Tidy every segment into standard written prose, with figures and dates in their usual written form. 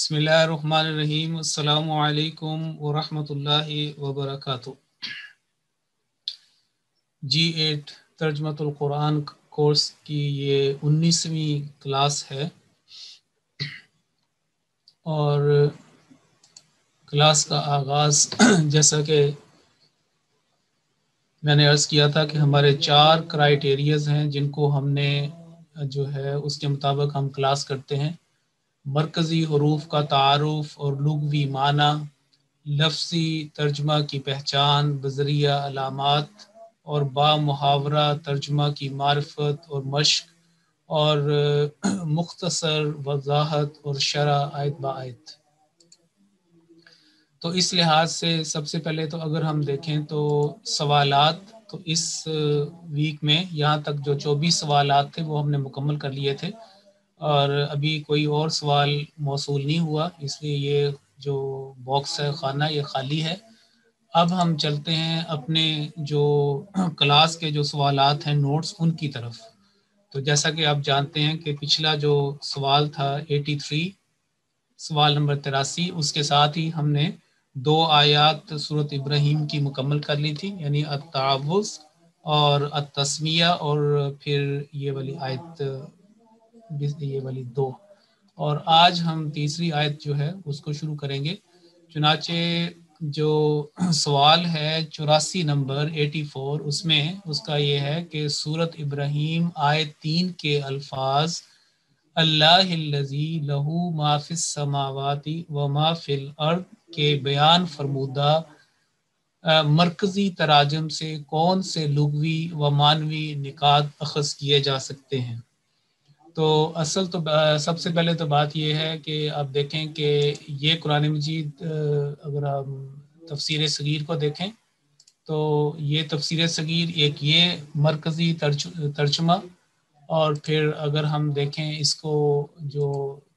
بسم اللہ الرحمن الرحیم۔ السلام علیکم ورحمۃ اللہ وبرکاتہ۔ G8 ترجمۃ القرآن کورس کی یہ 19ویں کلاس ہے، اور کلاس کا آغاز جیسا کہ میں نے عرض کیا تھا کہ ہمارے 4 کرائیٹیریاز ہیں جن کو ہم نے جو ہے اس کے مطابق ہم کلاس کرتے ہیں: مرکزی حروف کا تعارف اور لغوی معنی، لفظی ترجمہ کی پہچان بذریعہ علامات، اور با محاورہ ترجمہ کی معرفت اور مشق، اور مختصر وضاحت اور شرح آیت با آیت۔ تو اس لحاظ سے سب سے پہلے تو اگر ہم دیکھیں تو سوالات، تو اس ویک میں یہاں تک جو 24 سوالات تھے وہ ہم نے مکمل کر لیے تھے، اور ابھی کوئی اور سوال موصول نہیں ہوا، اس لیے یہ جو باکس ہے خانہ یہ خالی ہے۔ اب ہم چلتے ہیں اپنے جو کلاس کے جو سوالات ہیں نوٹس ان کی طرف۔ تو جیسا کہ آپ جانتے ہیں کہ پچھلا جو سوال تھا 83، سوال نمبر 83، اس کے ساتھ ہی ہم نے 2 آیات سورۃ ابراہیم کی مکمل کر لی تھی، یعنی التعوذ اور التسمیہ، اور پھر یہ والی آیت، یہ والی 2، اور آج ہم تیسری آیت جو ہے اس کو شروع کریں گے۔ چنانچہ جو سوال ہے 84 نمبر 84، اس میں اس کا یہ ہے کہ سورۃ ابراہیم آیت 3 کے الفاظ اللہ الذی لہ ما فی السماوات و ما فی الارض کے بیان فرمودہ مرکزی تراجم سے کون سے لغوی و معنوی نکات اخذ کیے جا سکتے ہیں؟ تو اصل تو سب سے پہلے تو بات یہ ہے کہ آپ دیکھیں کہ یہ قرآن مجید، اگر آپ تفسیر صغیر کو دیکھیں تو یہ تفسیر صغیر ایک یہ مرکزی ترجمہ، اور پھر اگر ہم دیکھیں اس کو جو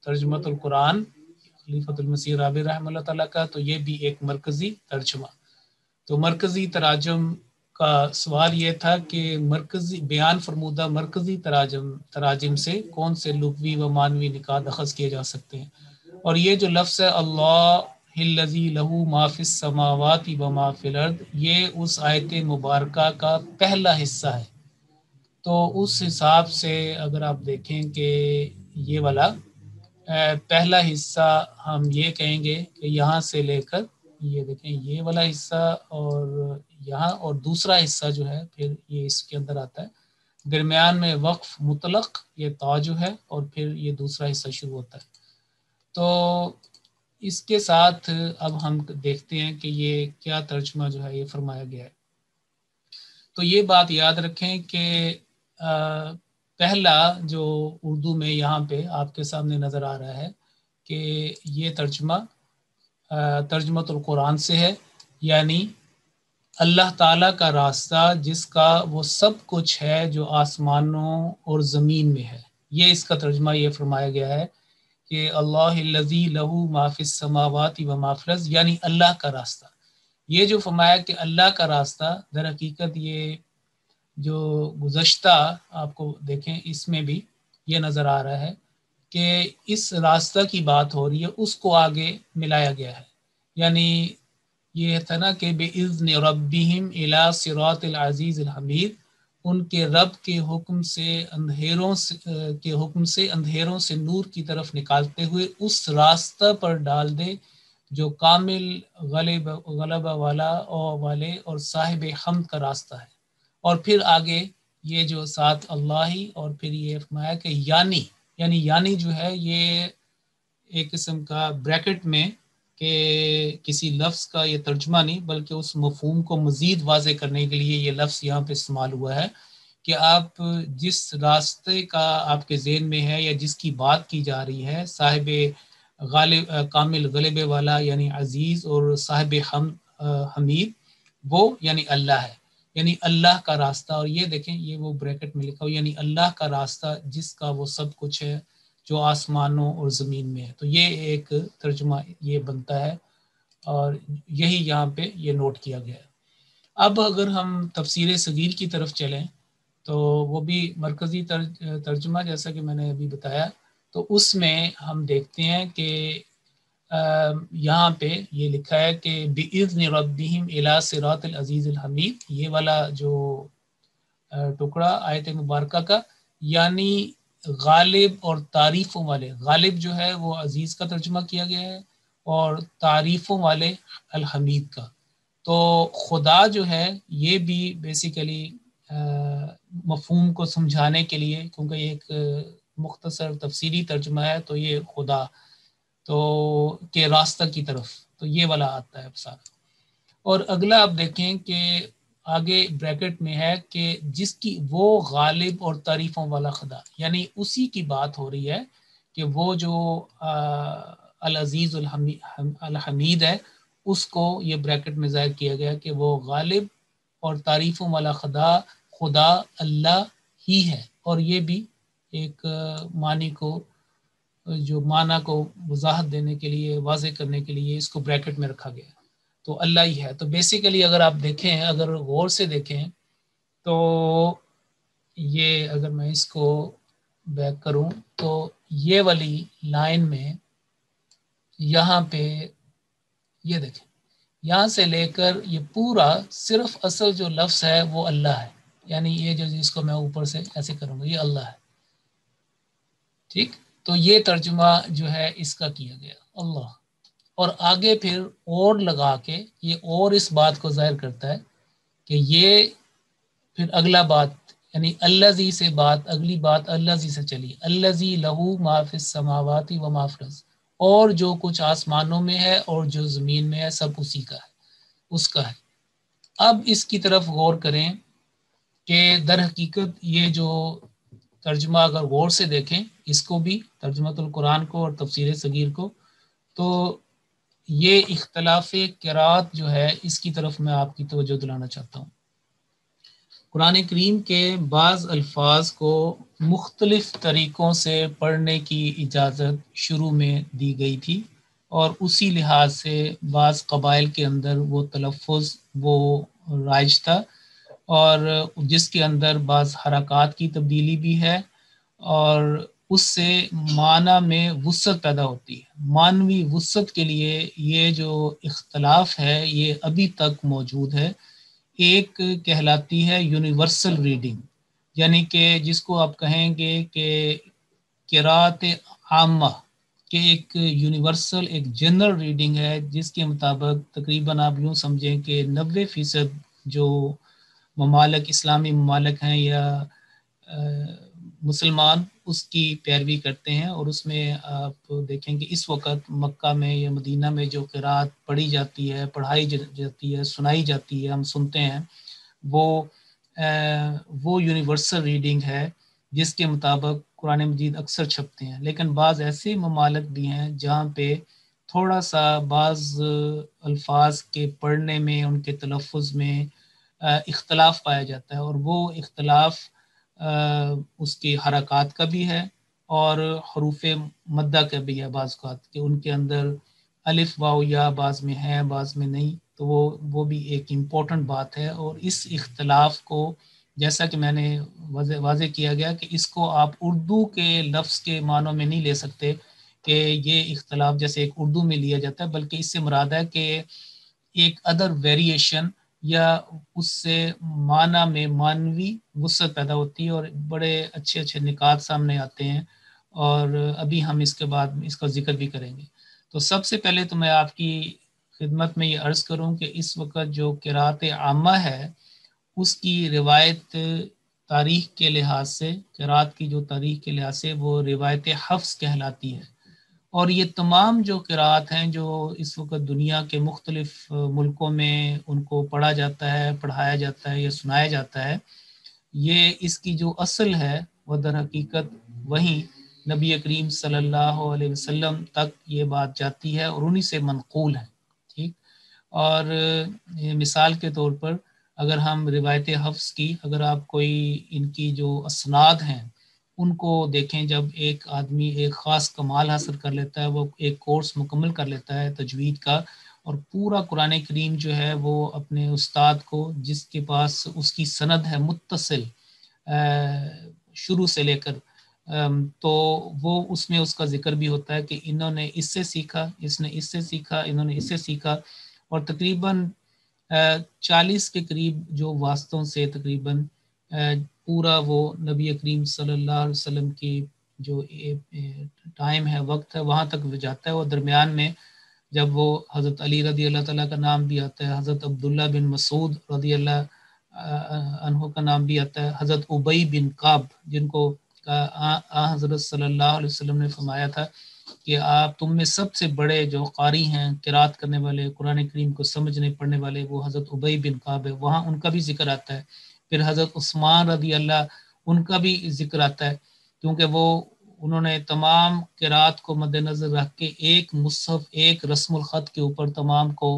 ترجمۃ القرآن خلیفۃ المسیح رابع رحمہ اللہ تعالیٰ کا، تو یہ بھی ایک مرکزی ترجمہ۔ تو مرکزی تراجم کا سوال یہ تھا کہ مرکزی بیان فرمودہ مرکزی تراجم سے کون سے لغوی و معنوی نکات اخذ کیے جا سکتے ہیں، اور یہ جو لفظ ہے اللہ الذی لہ ما فی السماوات و ما فی الارض، یہ اس آیت مبارکہ کا پہلا حصہ ہے۔ تو اس حساب سے اگر آپ دیکھیں کہ یہ والا پہلا حصہ ہم یہ کہیں گے کہ یہاں سے لے کر یہ دیکھیں یہ والا حصہ، اور یہاں، اور دوسرا حصہ جو ہے پھر یہ اس کے اندر آتا ہے، درمیان میں وقف مطلق یہ تا جو ہے، اور پھر یہ دوسرا حصہ شروع ہوتا ہے۔ تو اس کے ساتھ اب ہم دیکھتے ہیں کہ یہ کیا ترجمہ جو ہے یہ فرمایا گیا ہے۔ تو یہ بات یاد رکھیں کہ پہلا جو اردو میں یہاں پہ آپ کے سامنے نظر آ رہا ہے کہ یہ ترجمہ ترجمۃ القرآن سے ہے، یعنی اللہ تعالیٰ کا راستہ جس کا وہ سب کچھ ہے جو آسمانوں اور زمین میں ہے، یہ اس کا ترجمہ یہ فرمایا گیا ہے کہ اللہ الذی لہ ما فی السماوات و ما فی الارض، یعنی اللہ کا راستہ۔ یہ جو فرمایا کہ اللہ کا راستہ، در حقیقت یہ جو گزشتہ آپ کو دیکھیں اس میں بھی یہ نظر آ رہا ہے کہ اس راستہ کی بات ہو رہی ہے، اس کو آگے ملایا گیا ہے، یعنی یہ تھا نا کہ بِإِذْنِ رَبِّهِمْ إِلَى صِرَاطِ الْعَزِيزِ الْحَمِيدِ، ان کے رب کے حکم سے اندھیروں سے نور کی طرف نکالتے ہوئے اس راستہ پر ڈال دے جو کامل غلبہ والا والے اور صاحب حمد کا راستہ ہے۔ اور پھر آگے یہ جو ساتھ اللہ ہی، اور پھر یہ فرمایا کہ یعنی جو ہے یہ ایک قسم کا بریکٹ میں کہ کسی لفظ کا یہ ترجمہ نہیں، بلکہ اس مفہوم کو مزید واضح کرنے کے لیے یہ لفظ یہاں پہ استعمال ہوا ہے کہ آپ جس راستے کا آپ کے ذہن میں ہے یا جس کی بات کی جا رہی ہے، صاحب کامل غلبے والا یعنی عزیز، اور صاحب حمید وہ یعنی اللہ ہے، یعنی اللہ کا راستہ۔ اور یہ دیکھیں یہ وہ بریکٹ میں لکھا ہو، یعنی اللہ کا راستہ جس کا وہ سب کچھ ہے جو آسمانوں اور زمین میں ہے۔ تو یہ ایک ترجمہ یہ بنتا ہے، اور یہی یہاں پہ یہ نوٹ کیا گیا ہے۔ اب اگر ہم تفسیر صغیر کی طرف چلیں تو وہ بھی مرکزی ترجمہ جیسا کہ میں نے ابھی بتایا، تو اس میں ہم دیکھتے ہیں کہ یہاں پہ یہ لکھا ہے کہ بِإِذْنِ رَبِّهِمْ إِلَى صِرَاطِ الْعَزِيزِ الْحَمِيدِ، یہ والا جو ٹکڑا آیت مبارکہ کا، یعنی غالب اور تعریفوں والے، غالب جو ہے وہ عزیز کا ترجمہ کیا گیا ہے، اور تعریفوں والے الحمید کا۔ تو خدا جو ہے یہ بھی بیسیکلی مفہوم کو سمجھانے کے لیے، کیونکہ یہ ایک مختصر تفسیری ترجمہ ہے، تو یہ خدا تو کے راستہ کی طرف، تو یہ والا آتا ہے سارا۔ اور اگلا آپ دیکھیں کہ آگے بریکٹ میں ہے کہ جس کی وہ غالب اور تعریفوں والا خدا، یعنی اسی کی بات ہو رہی ہے کہ وہ جو العزیز الحمید ہے، اس کو یہ بریکٹ میں ظاہر کیا گیا کہ وہ غالب اور تعریفوں والا خدا اللہ ہی ہے، اور یہ بھی ایک معنی کو، جو معنی کو وضاحت دینے کے لیے، واضح کرنے کے لیے اس کو بریکٹ میں رکھا گیا، تو اللہ ہی ہے۔ تو بیسیکلی اگر آپ دیکھیں، اگر غور سے دیکھیں تو یہ، اگر میں اس کو بیک کروں تو یہ والی لائن میں یہاں پہ یہ دیکھیں، یہاں سے لے کر یہ پورا صرف اصل جو لفظ ہے وہ اللہ ہے، یعنی یہ جو جس کو میں اوپر سے ایسے کروں گا، یہ اللہ ہے، ٹھیک۔ تو یہ ترجمہ جو ہے اس کا کیا گیا اللہ، اور آگے پھر اور لگا کے یہ اور اس بات کو ظاہر کرتا ہے کہ یہ پھر اگلا بات، یعنی الذی سے بات، اگلی بات الذی سے چلی، الذی لہو ما فی السماوات و ما فی الارض، اور جو کچھ آسمانوں میں ہے اور جو زمین میں ہے سب اسی کا ہے، اس کا ہے۔ اب اس کی طرف غور کریں کہ در حقیقت یہ جو ترجمہ اگر غور سے دیکھیں، اس کو بھی ترجمۃ القرآن کو اور تفسیر صغیر کو، تو یہ اختلاف قرات جو ہے اس کی طرف میں آپ کی توجہ دلانا چاہتا ہوں۔ قرآن کریم کے بعض الفاظ کو مختلف طریقوں سے پڑھنے کی اجازت شروع میں دی گئی تھی، اور اسی لحاظ سے بعض قبائل کے اندر وہ تلفظ وہ رائج تھا، اور جس کے اندر بعض حرکات کی تبدیلی بھی ہے، اور اس سے معنی میں وسعت پیدا ہوتی ہے۔ معنوی وسعت کے لیے یہ جو اختلاف ہے یہ ابھی تک موجود ہے۔ ایک کہلاتی ہے یونیورسل ریڈنگ، یعنی کہ جس کو آپ کہیں گے کہ قرات عامہ، کہ ایک یونیورسل، ایک جنرل ریڈنگ ہے، جس کے مطابق تقریباً آپ یوں سمجھیں کہ 90% جو ممالک، اسلامی ممالک ہیں یا مسلمان، اس کی پیروی کرتے ہیں، اور اس میں آپ دیکھیں کہ اس وقت مکہ میں یا مدینہ میں جو قرات پڑھی جاتی ہے، پڑھائی جاتی ہے، سنائی جاتی ہے، ہم سنتے ہیں، وہ یونیورسل ریڈنگ ہے جس کے مطابق قرآن مجید اکثر چھپتے ہیں۔ لیکن بعض ایسے ممالک بھی ہیں جہاں پہ تھوڑا سا بعض الفاظ کے پڑھنے میں، ان کے تلفظ میں اختلاف پایا جاتا ہے، اور وہ اختلاف اس کی حرکات کا بھی ہے اور حروف مدہ کا بھی ہے، بعض اوقات کہ ان کے اندر الف واو یا بعض میں ہے بعض میں نہیں، تو وہ بھی ایک امپورٹنٹ بات ہے۔ اور اس اختلاف کو، جیسا کہ میں نے واضح کیا گیا کہ اس کو آپ اردو کے لفظ کے معنوں میں نہیں لے سکتے کہ یہ اختلاف جیسے ایک اردو میں لیا جاتا ہے، بلکہ اس سے مراد ہے کہ ایک ادر ویریشن، یا اس سے معنی میں معنوی وسعت پیدا ہوتی ہے، اور بڑے اچھے اچھے نکات سامنے آتے ہیں، اور ابھی ہم اس کے بعد اس کا ذکر بھی کریں گے۔ تو سب سے پہلے تو میں آپ کی خدمت میں یہ عرض کروں کہ اس وقت جو قرات عامہ ہے، اس کی روایت تاریخ کے لحاظ سے، قرات کی جو تاریخ کے لحاظ سے وہ روایت حفظ کہلاتی ہے، اور یہ تمام جو قرات ہیں جو اس وقت دنیا کے مختلف ملکوں میں ان کو پڑھا جاتا ہے، پڑھایا جاتا ہے یا سنایا جاتا ہے، یہ اس کی جو اصل ہے وہ در حقیقت وہیں نبی کریم صلی اللہ علیہ وسلم تک یہ بات جاتی ہے، اور انہی سے منقول ہے، ٹھیک۔ اور مثال کے طور پر اگر ہم روایت حفظ کی، اگر آپ کوئی ان کی جو اسناد ہیں ان کو دیکھیں، جب ایک آدمی ایک خاص کمال حاصل کر لیتا ہے، وہ ایک کورس مکمل کر لیتا ہے تجوید کا، اور پورا قرآن کریم جو ہے وہ اپنے استاد کو، جس کے پاس اس کی سند ہے متصل شروع سے لے کر تو وہ اس میں اس کا ذکر بھی ہوتا ہے کہ انہوں نے اس سے سیکھا، اس نے اس سے سیکھا، انہوں نے اس سے سیکھا، اور تقریباً 40 کے قریب جو واسطوں سے تقریباً پورا وہ نبی کریم صلی اللہ علیہ وسلم کی جو ٹائم ہے، وقت ہے، وہاں تک وہ جاتا ہے۔ اور درمیان میں جب وہ حضرت علی رضی اللہ تعالیٰ کا نام بھی آتا ہے، حضرت عبداللہ بن مسعود رضی اللہ عنہ کا نام بھی آتا ہے، حضرت ابی بن کعب جن کو حضرت صلی اللہ علیہ وسلم نے فرمایا تھا کہ آپ تم میں سب سے بڑے جو قاری ہیں، قرات کرنے والے، قرآن کریم کو سمجھنے پڑھنے والے، وہ حضرت ابی بن کعب ہے، وہاں ان کا بھی ذکر آتا ہے۔ پھر حضرت عثمان رضی اللہ ان کا بھی ذکر آتا ہے، کیونکہ وہ انہوں نے تمام قرات کو مد نظر رکھ کے ایک مصحف، ایک رسم الخط کے اوپر تمام کو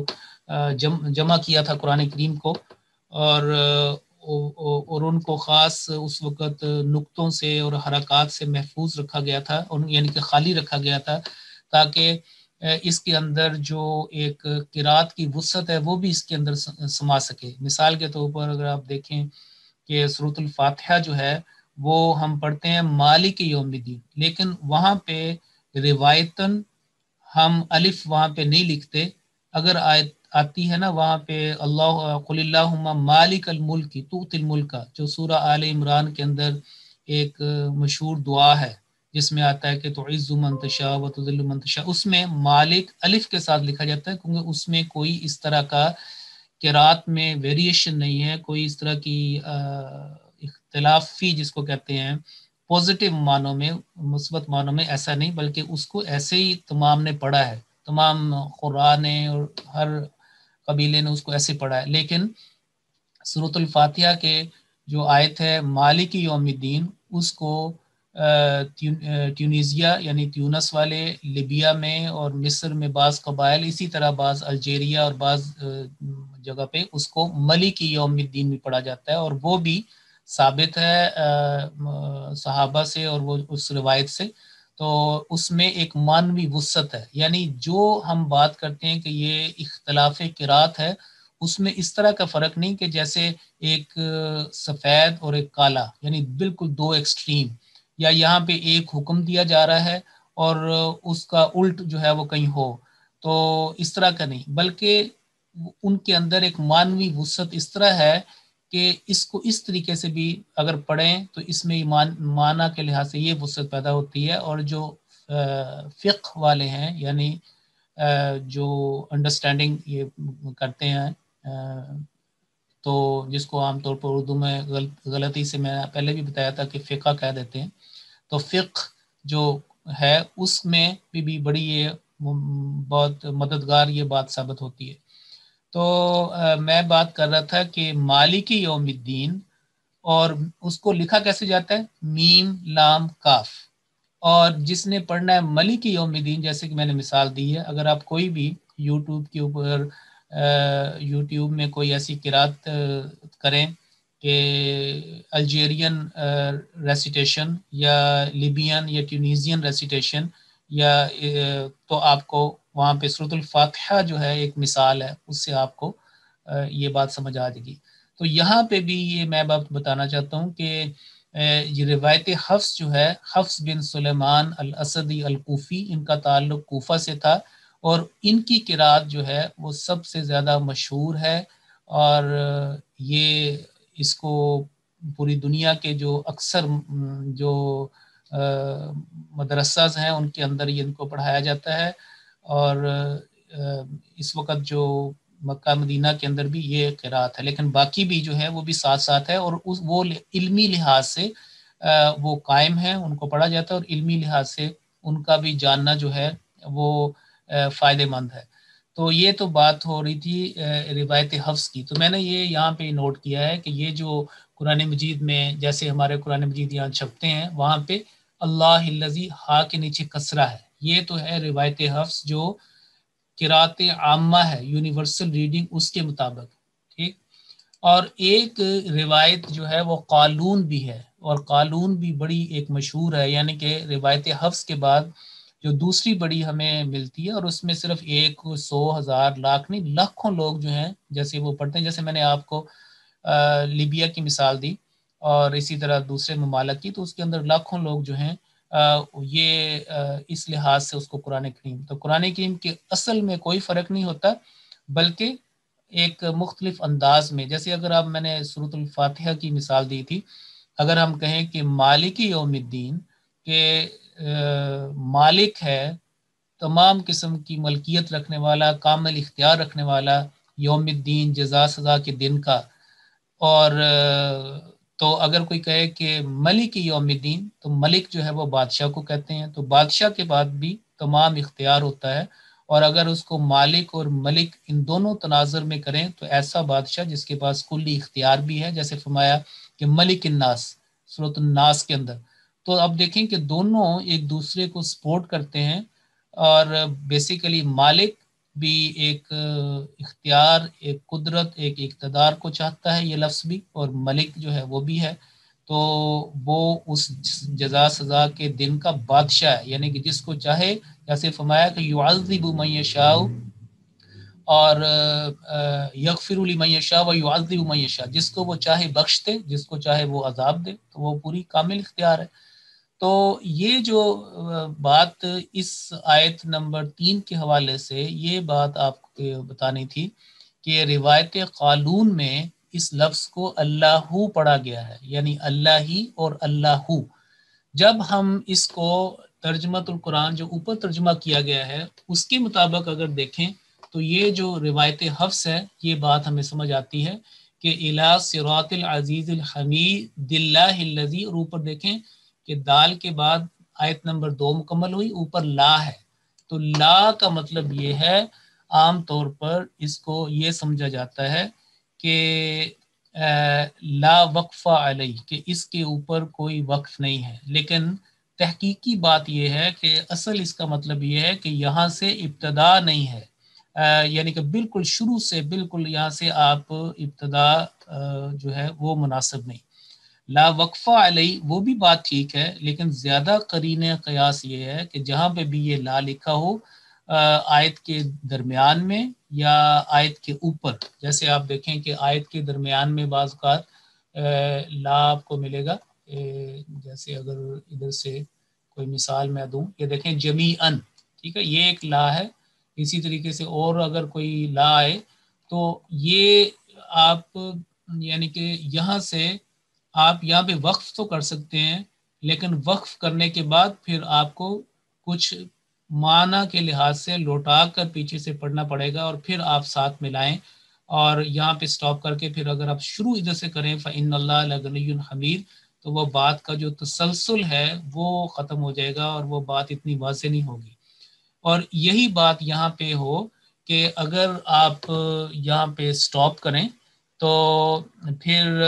جمع کیا تھا قرآن کریم کو، اور ان کو خاص اس وقت نقطوں سے اور حرکات سے محفوظ رکھا گیا تھا، یعنی کہ خالی رکھا گیا تھا، تاکہ اس کے اندر جو ایک قرات کی وسعت ہے وہ بھی اس کے اندر سما سکے۔ مثال کے طور پر اگر آپ دیکھیں کہ سورۃ الفاتحہ جو ہے وہ ہم پڑھتے ہیں مالک یوم الدین، لیکن وہاں پہ روایتاً ہم الف وہاں پہ نہیں لکھتے، اگر آیت آتی ہے نا وہاں پہ اللہ قل اللہم مالک الملک تؤتی الملک، جو سورہ آل عمران کے اندر ایک مشہور دعا ہے جس میں آتا ہے کہ تعز من تشاء و تذل من تشاء، اس میں مالک الف کے ساتھ لکھا جاتا ہے، کیونکہ اس میں کوئی اس طرح کا قرات میں ویریشن نہیں ہے، کوئی اس طرح کی اختلافی جس کو کہتے ہیں پازیٹیو معنوں میں، مثبت معنوں میں ایسا نہیں، بلکہ اس کو ایسے ہی تمام نے پڑھا ہے، تمام قرآن نے اور ہر قبیلے نے اس کو ایسے پڑھا ہے۔ لیکن سورۃ الفاتحہ کے جو آیت ہے مالک یوم الدین، اس کو ٹیونیزیا یعنی تیونس والے، لیبیا میں اور مصر میں بعض قبائل، اسی طرح بعض الجیریا اور بعض جگہ پہ اس کو ملک یوم الدین بھی پڑھا جاتا ہے، اور وہ بھی ثابت ہے صحابہ سے اور وہ اس روایت سے۔ تو اس میں ایک معنوی وسعت ہے، یعنی جو ہم بات کرتے ہیں کہ یہ اختلاف قرات ہے، اس میں اس طرح کا فرق نہیں کہ جیسے ایک سفید اور ایک کالا، یعنی بالکل دو ایکسٹریم، یا یہاں پہ ایک حکم دیا جا رہا ہے اور اس کا الٹ جو ہے وہ کہیں ہو، تو اس طرح کا نہیں، بلکہ ان کے اندر ایک معنوی وسعت اس طرح ہے کہ اس کو اس طریقے سے بھی اگر پڑھیں تو اس میں معنی کے لحاظ سے یہ وسعت پیدا ہوتی ہے۔ اور جو فقہ والے ہیں، یعنی جو انڈرسٹینڈنگ یہ کرتے ہیں، تو جس کو عام طور پر اردو میں غلطی سے میں پہلے بھی بتایا تھا کہ فقہ کہہ دیتے ہیں، تو فقہ جو ہے اس میں بھی بڑی یہ بہت مددگار یہ بات ثابت ہوتی ہے۔ تو میں بات کر رہا تھا کہ مالک یوم الدین، اور اس کو لکھا کیسے جاتا ہے؟ میم لام کاف، اور جس نے پڑھنا ہے ملک یوم الدین، جیسے کہ میں نے مثال دی ہے، اگر آپ کوئی بھی یوٹیوب کے اوپر یوٹیوب میں کوئی ایسی قرات کریں کہ الجیرین ریسیٹیشن یا لیبین یا ٹیونیزین ریسیٹیشن، یا تو آپ کو وہاں پہ سورۃ الفاتحہ جو ہے ایک مثال ہے، اس سے آپ کو یہ بات سمجھ آ جائے گی۔ تو یہاں پہ بھی یہ میں بات بتانا چاہتا ہوں کہ یہ روایت حفص جو ہے، حفص بن سلیمان الاسدی الکوفی، ان کا تعلق کوفہ سے تھا، اور ان کی قرات جو ہے وہ سب سے زیادہ مشہور ہے، اور یہ اس کو پوری دنیا کے جو اکثر جو مدرسہ ہیں ان کے اندر یہ ان کو پڑھایا جاتا ہے، اور اس وقت جو مکہ مدینہ کے اندر بھی یہ قرات ہے، لیکن باقی بھی جو ہے وہ بھی ساتھ ساتھ ہے، اور وہ علمی لحاظ سے وہ قائم ہے، ان کو پڑھا جاتا ہے، اور علمی لحاظ سے ان کا بھی جاننا جو ہے وہ فائدہ مند ہے۔ تو یہ تو بات ہو رہی تھی روایت حفص کی۔ تو میں نے یہ یہاں پہ نوٹ کیا ہے کہ یہ جو قرآن مجید میں جیسے ہمارے قرآن مجید یہاں چھپتے ہیں، وہاں پہ اللہ الذی ہا کے نیچے کسرہ ہے، یہ تو ہے روایت حفص جو قرات عامہ ہے، یونیورسل ریڈنگ اس کے مطابق، ٹھیک۔ اور ایک روایت جو ہے وہ قالون بھی ہے، اور قالون بھی بڑی ایک مشہور ہے، یعنی کہ روایت حفص کے بعد جو دوسری بڑی ہمیں ملتی ہے، اور اس میں صرف 100 1000 لاکھ نہیں، لاکھوں لوگ جو ہیں جیسے وہ پڑھتے ہیں، جیسے میں نے آپ کو لیبیا کی مثال دی، اور اسی طرح دوسرے ممالک کی، تو اس کے اندر لاکھوں لوگ جو ہیں یہ اس لحاظ سے اس کو قرآن کریم، تو قرآن کریم کے اصل میں کوئی فرق نہیں ہوتا، بلکہ ایک مختلف انداز میں، جیسے اگر آپ، میں نے سورۃ الفاتحہ کی مثال دی تھی، اگر ہم کہیں کہ مالک یوم الدین، کہ مالک ہے تمام قسم کی ملکیت رکھنے والا، کامل اختیار رکھنے والا، یوم الدین جزا سزا کے دن کا، اور تو اگر کوئی کہے کہ ملک یوم الدین، تو ملک جو ہے وہ بادشاہ کو کہتے ہیں، تو بادشاہ کے بعد بھی تمام اختیار ہوتا ہے، اور اگر اس کو مالک اور ملک ان دونوں تناظر میں کریں تو ایسا بادشاہ جس کے پاس کلی اختیار بھی ہے، جیسے فرمایا کہ ملک الناس سورۃ الناس کے اندر، تو اب دیکھیں کہ دونوں ایک دوسرے کو سپورٹ کرتے ہیں، اور بیسیکلی مالک بھی ایک اختیار، ایک قدرت، ایک اقتدار کو چاہتا ہے، یہ لفظ بھی، اور ملک جو ہے وہ بھی ہے، تو وہ اس جزا سزا کے دن کا بادشاہ ہے، یعنی کہ جس کو چاہے، جیسے فرمایا کہ یعذب من یشاء، اور یغفر لمن یشاء و یعذب من یشاء، جس کو وہ چاہے بخش دے، جس کو چاہے وہ عذاب دے، تو وہ پوری کامل اختیار ہے۔ تو یہ جو بات اس آیت نمبر 3 کے حوالے سے، یہ بات آپ کو بتانی تھی کہ روایت قالون میں اس لفظ کو اللہ پڑھا گیا ہے، یعنی اللہ ہی اور اللہ، جب ہم اس کو ترجمۃ القرآن جو اوپر ترجمہ کیا گیا ہے اس کے مطابق اگر دیکھیں تو یہ جو روایت حفص ہے، یہ بات ہمیں سمجھ آتی ہے کہ الی صراط العزیز الحمید اللہ الذی، اور اوپر دیکھیں کہ دال کے بعد آیت نمبر 2 مکمل ہوئی، اوپر لا ہے، تو لا کا مطلب یہ ہے، عام طور پر اس کو یہ سمجھا جاتا ہے کہ لا وقف علیہ، کہ اس کے اوپر کوئی وقف نہیں ہے، لیکن تحقیقی بات یہ ہے کہ اصل اس کا مطلب یہ ہے کہ یہاں سے ابتدا نہیں ہے، یعنی کہ بالکل شروع سے، بالکل یہاں سے آپ ابتدا جو ہے وہ مناسب نہیں، لا وقفہ علیہ وہ بھی بات ٹھیک ہے، لیکن زیادہ قرین قیاس یہ ہے کہ جہاں پہ بھی یہ لا لکھا ہو آیت کے درمیان میں یا آیت کے اوپر، جیسے آپ دیکھیں کہ آیت کے درمیان میں بعض اوقات لا آپ کو ملے گا، جیسے اگر ادھر سے کوئی مثال میں دوں، یہ دیکھیں جمیعاً، ٹھیک ہے، یہ ایک لا ہے، اسی طریقے سے اور اگر کوئی لا آئے تو یہ آپ یعنی کہ یہاں سے آپ یہاں پہ وقف تو کر سکتے ہیں، لیکن وقف کرنے کے بعد پھر آپ کو کچھ معنی کے لحاظ سے لوٹا کر پیچھے سے پڑھنا پڑے گا، اور پھر آپ ساتھ ملائیں، اور یہاں پہ سٹاپ کر کے پھر اگر آپ شروع ادھر سے کریں فَإِنَّ اللَّهَ لَغَنِيٌّ حَمِيدٌ، تو وہ بات کا جو تسلسل ہے وہ ختم ہو جائے گا، اور وہ بات اتنی واضح نہیں ہوگی، اور یہی بات یہاں پہ ہو کہ اگر آپ یہاں پہ سٹاپ کریں تو پھر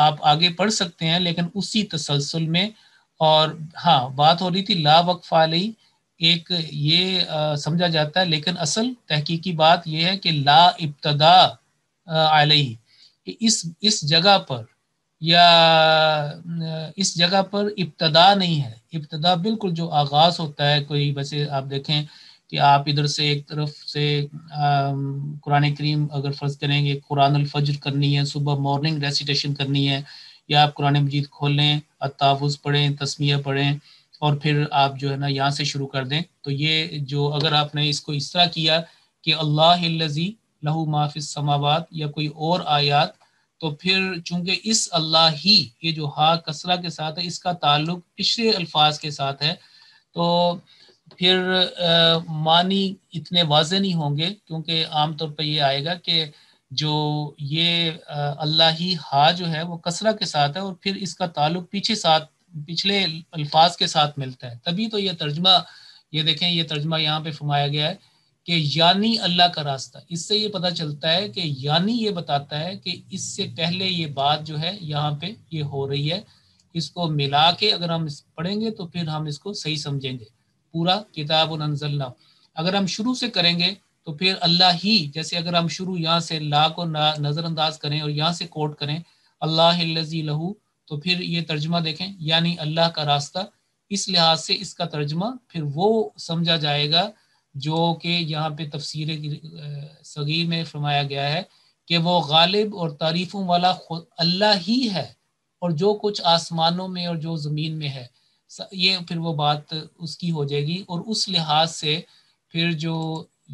آپ آگے پڑھ سکتے ہیں، لیکن اسی تسلسل میں، اور ہاں بات ہو رہی تھی لا وقف علیہ، ایک یہ سمجھا جاتا ہے، لیکن اصل تحقیقی بات یہ ہے کہ لا ابتدا علیہ، کہ اس جگہ پر یا اس جگہ پر ابتدا نہیں ہے، ابتدا بالکل جو آغاز ہوتا ہے کوئی، ویسے آپ دیکھیں کہ آپ ادھر سے ایک طرف سے قرآن کریم اگر فرض کریں گے قرآن الفجر کرنی ہے، صبح مارننگ ریسیٹیشن کرنی ہے، یا آپ قرآن مجید کھول لیں، التحفظ پڑھیں، تسمیہ پڑھیں، اور پھر آپ جو ہے نا یہاں سے شروع کر دیں، تو یہ جو اگر آپ نے اس کو اس طرح کیا کہ اللہ الذی لہ ما فی السماوات یا کوئی اور آیات، تو پھر چونکہ اس اللہ ہی، یہ جو ہا کسرہ کے ساتھ ہے، اس کا تعلق پچھلے الفاظ کے ساتھ ہے، تو پھر معنی اتنے واضح نہیں ہوں گے، کیونکہ عام طور پہ یہ آئے گا کہ جو یہ اللہ ہی ہا جو ہے وہ کسرہ کے ساتھ ہے، اور پھر اس کا تعلق پچھلے الفاظ کے ساتھ ملتا ہے، تبھی تو یہ ترجمہ، یہ دیکھیں یہ ترجمہ یہاں پہ فرمایا گیا ہے کہ یعنی اللہ کا راستہ، اس سے یہ پتہ چلتا ہے کہ یعنی یہ بتاتا ہے کہ اس سے پہلے یہ بات جو ہے یہاں پہ یہ ہو رہی ہے، اس کو ملا کے اگر ہم پڑھیں گے تو پھر ہم اس کو صحیح سمجھیں گے، پورا کتاب انزلنا، اگر ہم شروع سے کریں گے تو پھر اللہ ہی، جیسے اگر ہم شروع یہاں سے لا کو نظر انداز کریں اور یہاں سے کوٹ کریں اللہ الذی لہ، تو پھر یہ ترجمہ دیکھیں یعنی اللہ کا راستہ، اس لحاظ سے اس کا ترجمہ پھر وہ سمجھا جائے گا جو کہ یہاں پہ تفسیر صغیر میں فرمایا گیا ہے کہ وہ غالب اور تعریفوں والا خود اللہ ہی ہے، اور جو کچھ آسمانوں میں اور جو زمین میں ہے یہ پھر وہ بات اس کی ہو جائے گی. اور اس لحاظ سے پھر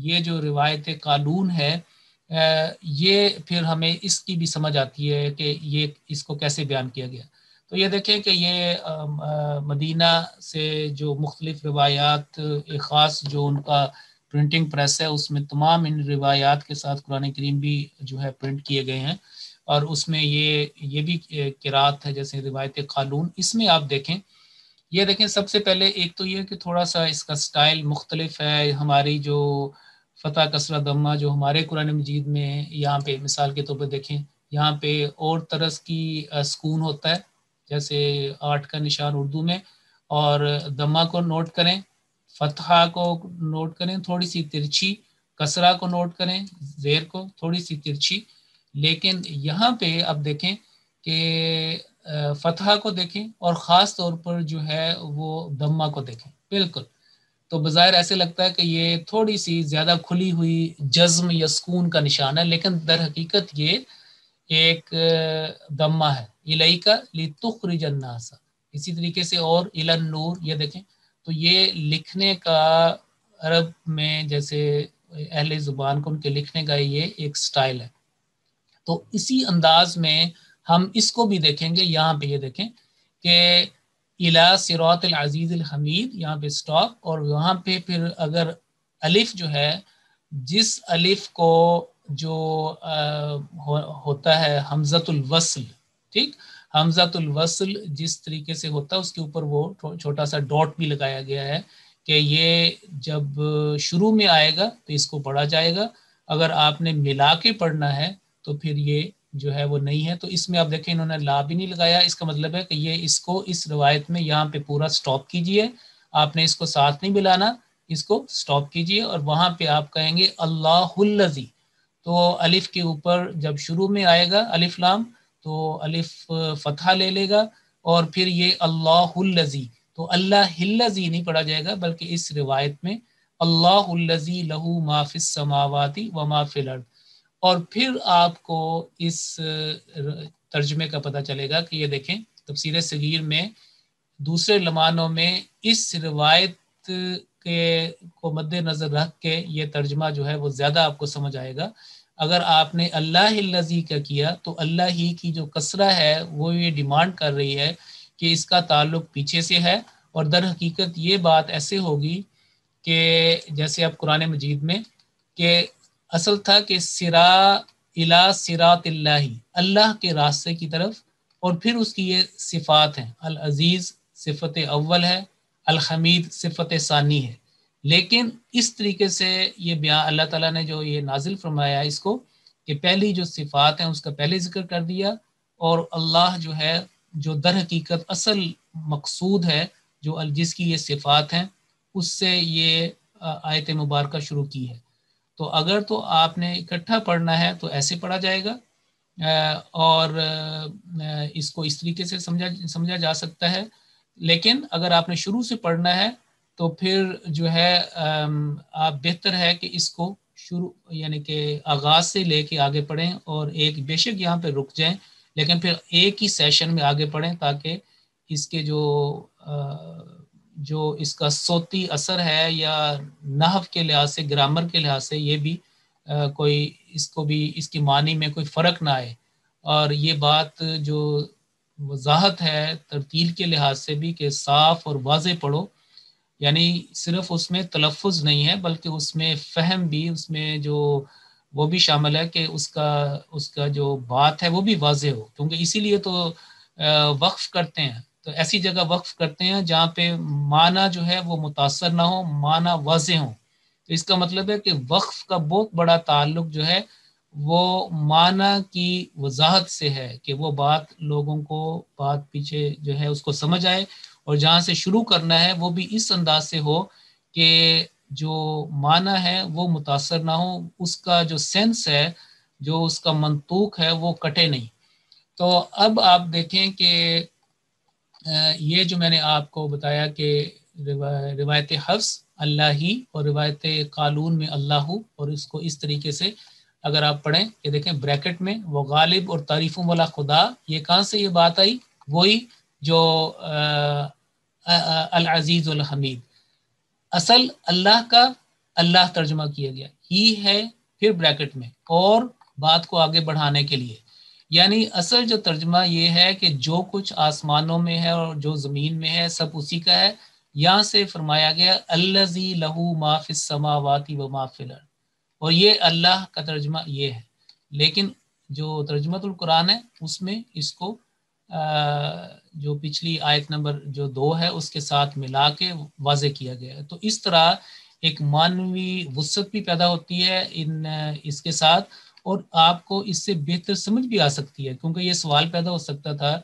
یہ جو روایت قالون ہے یہ پھر ہمیں اس کی بھی سمجھ آتی ہے کہ یہ اس کو کیسے بیان کیا گیا. تو یہ دیکھیں کہ یہ مدینہ سے جو مختلف روایات، ایک خاص جو ان کا پرنٹنگ پریس ہے اس میں تمام ان روایات کے ساتھ قرآن کریم بھی جو ہے پرنٹ کیے گئے ہیں. اور اس میں یہ بھی قرات ہے جیسے روایت قالون. اس میں آپ دیکھیں، یہ دیکھیں سب سے پہلے ایک تو یہ کہ تھوڑا سا اس کا سٹائل مختلف ہے. ہماری جو فتح کسرہ ضمہ جو ہمارے قرآن مجید میں یہاں پہ مثال کے طور پہ دیکھیں، یہاں پہ اور طرز کی سکون ہوتا ہے جیسے 8 کا نشان اردو میں. اور ضمہ کو نوٹ کریں، فتحہ کو نوٹ کریں تھوڑی سی ترچھی، کسرہ کو نوٹ کریں زیر کو تھوڑی سی ترچھی. لیکن یہاں پہ اب دیکھیں کہ فتحہ کو دیکھیں اور خاص طور پر جو ہے وہ ضمہ کو دیکھیں. بالکل تو بظاہر ایسے لگتا ہے کہ یہ تھوڑی سی زیادہ کھلی ہوئی جزم یا سکون کا نشان ہے، لیکن در حقیقت یہ ایک ضمہ ہے. الیک لتخرج الناس. اسی طریقے سے اور الی النور، یہ دیکھیں تو یہ لکھنے کا عرب میں جیسے اہل زبان کو ان کے لکھنے کا یہ ایک سٹائل ہے. تو اسی انداز میں ہم اس کو بھی دیکھیں گے. یہاں پہ یہ دیکھیں کہ الی صراط العزیز الحمید، یہاں پہ سٹاپ. اور وہاں پہ پھر اگر الف جو ہے، جس الف کو جو ہوتا ہے حمزۃ الوصل، ٹھیک، حمزۃ الوصل جس طریقے سے ہوتا ہے اس کے اوپر وہ چھوٹا سا ڈاٹ بھی لگایا گیا ہے کہ یہ جب شروع میں آئے گا تو اس کو پڑھا جائے گا. اگر آپ نے ملا کے پڑھنا ہے تو پھر یہ جو ہے وہ نہیں ہے. تو اس میں آپ دیکھیں انہوں نے لا بھی نہیں لگایا. اس کا مطلب ہے کہ یہ اس کو اس روایت میں یہاں پہ پورا سٹاپ کیجئے. آپ نے اس کو ساتھ نہیں ملانا، اس کو سٹاپ کیجئے اور وہاں پہ آپ کہیں گے اللہ الذی. تو الف کے اوپر جب شروع میں آئے گا الف لام تو الف فتحہ لے لے گا اور پھر یہ اللہ الذی. تو اللہ الذی نہیں پڑھا جائے گا بلکہ اس روایت میں اللہ الذی لہ ما فی السماوات و ما فی الارض. اور پھر آپ کو اس ترجمے کا پتہ چلے گا کہ یہ دیکھیں تفسیر صغیر میں دوسرے لمحانوں میں اس روایت کے کو مد نظر رکھ کے یہ ترجمہ جو ہے وہ زیادہ آپ کو سمجھ آئے گا. اگر آپ نے اللہ الذی کا کیا تو اللہ ہی کی جو کسرہ ہے وہ یہ ڈیمانڈ کر رہی ہے کہ اس کا تعلق پیچھے سے ہے. اور در حقیقت یہ بات ایسے ہوگی کہ جیسے اب قرآن مجید میں کہ اصل تھا کہ سرا الی صراط اللہ، اللہ کے راستے کی طرف. اور پھر اس کی یہ صفات ہیں، العزیز صفت اول ہے، الحمید صفت ثانی ہے. لیکن اس طریقے سے یہ بیان اللہ تعالیٰ نے جو یہ نازل فرمایا اس کو کہ پہلی جو صفات ہیں اس کا پہلے ذکر کر دیا. اور اللہ جو ہے جو در حقیقت اصل مقصود ہے جو جس کی یہ صفات ہیں اس سے یہ آیت مبارکہ شروع کی ہے. تو اگر تو آپ نے اکٹھا پڑھنا ہے تو ایسے پڑھا جائے گا اور اس کو اس طریقے سے سمجھا جا سکتا ہے. لیکن اگر آپ نے شروع سے پڑھنا ہے تو پھر جو ہے آپ بہتر ہے کہ اس کو شروع یعنی کہ آغاز سے لے کے آگے پڑھیں اور ایک بے شک یہاں پہ رک جائیں لیکن پھر ایک ہی سیشن میں آگے پڑھیں تاکہ اس کے جو اس کا صوتی اثر ہے یا نحو کے لحاظ سے گرامر کے لحاظ سے یہ بھی کوئی اس کو بھی اس کی معنی میں کوئی فرق نہ آئے. اور یہ بات جو وضاحت ہے ترتیل کے لحاظ سے بھی کہ صاف اور واضح پڑھو، یعنی صرف اس میں تلفظ نہیں ہے بلکہ اس میں فہم بھی، اس میں جو وہ بھی شامل ہے کہ اس کا جو بات ہے وہ بھی واضح ہو. کیونکہ اسی لیے تو وقف کرتے ہیں، تو ایسی جگہ وقف کرتے ہیں جہاں پہ معنی جو ہے وہ متاثر نہ ہو، معنی واضح ہوں. تو اس کا مطلب ہے کہ وقف کا بہت بڑا تعلق جو ہے وہ معنی کی وضاحت سے ہے کہ وہ بات لوگوں کو بات پیچھے جو ہے اس کو سمجھ آئے اور جہاں سے شروع کرنا ہے وہ بھی اس انداز سے ہو کہ جو معنی ہے وہ متاثر نہ ہو، اس کا جو سینس ہے جو اس کا منطوق ہے وہ کٹے نہیں. تو اب آپ دیکھیں کہ یہ جو میں نے آپ کو بتایا کہ روایت حفص اللہ ہی اور روایت قالون میں اللہ اور اس کو اس طریقے سے اگر آپ پڑھیں کہ دیکھیں بریکٹ میں وہ غالب اور تعریفوں والا خدا، یہ کہاں سے یہ بات آئی؟ وہی جو العزیز الحمید، اصل اللہ کا اللہ ترجمہ کیا گیا، ہی ہے پھر بریکٹ میں اور بات کو آگے بڑھانے کے لیے، یعنی اصل جو ترجمہ یہ ہے کہ جو کچھ آسمانوں میں ہے اور جو زمین میں ہے سب اسی کا ہے۔ یہاں سے فرمایا گیا الذی لہ ما فی السماوات و ما فی الارض، اور یہ اللہ کا ترجمہ یہ ہے، لیکن جو ترجمۃ القرآن ہے اس میں اس کو جو پچھلی آیت نمبر جو 2 ہے اس کے ساتھ ملا کے واضح کیا گیا ہے۔ تو اس طرح ایک معنوی وسعت بھی پیدا ہوتی ہے اس کے ساتھ، اور آپ کو اس سے بہتر سمجھ بھی آ سکتی ہے، کیونکہ یہ سوال پیدا ہو سکتا تھا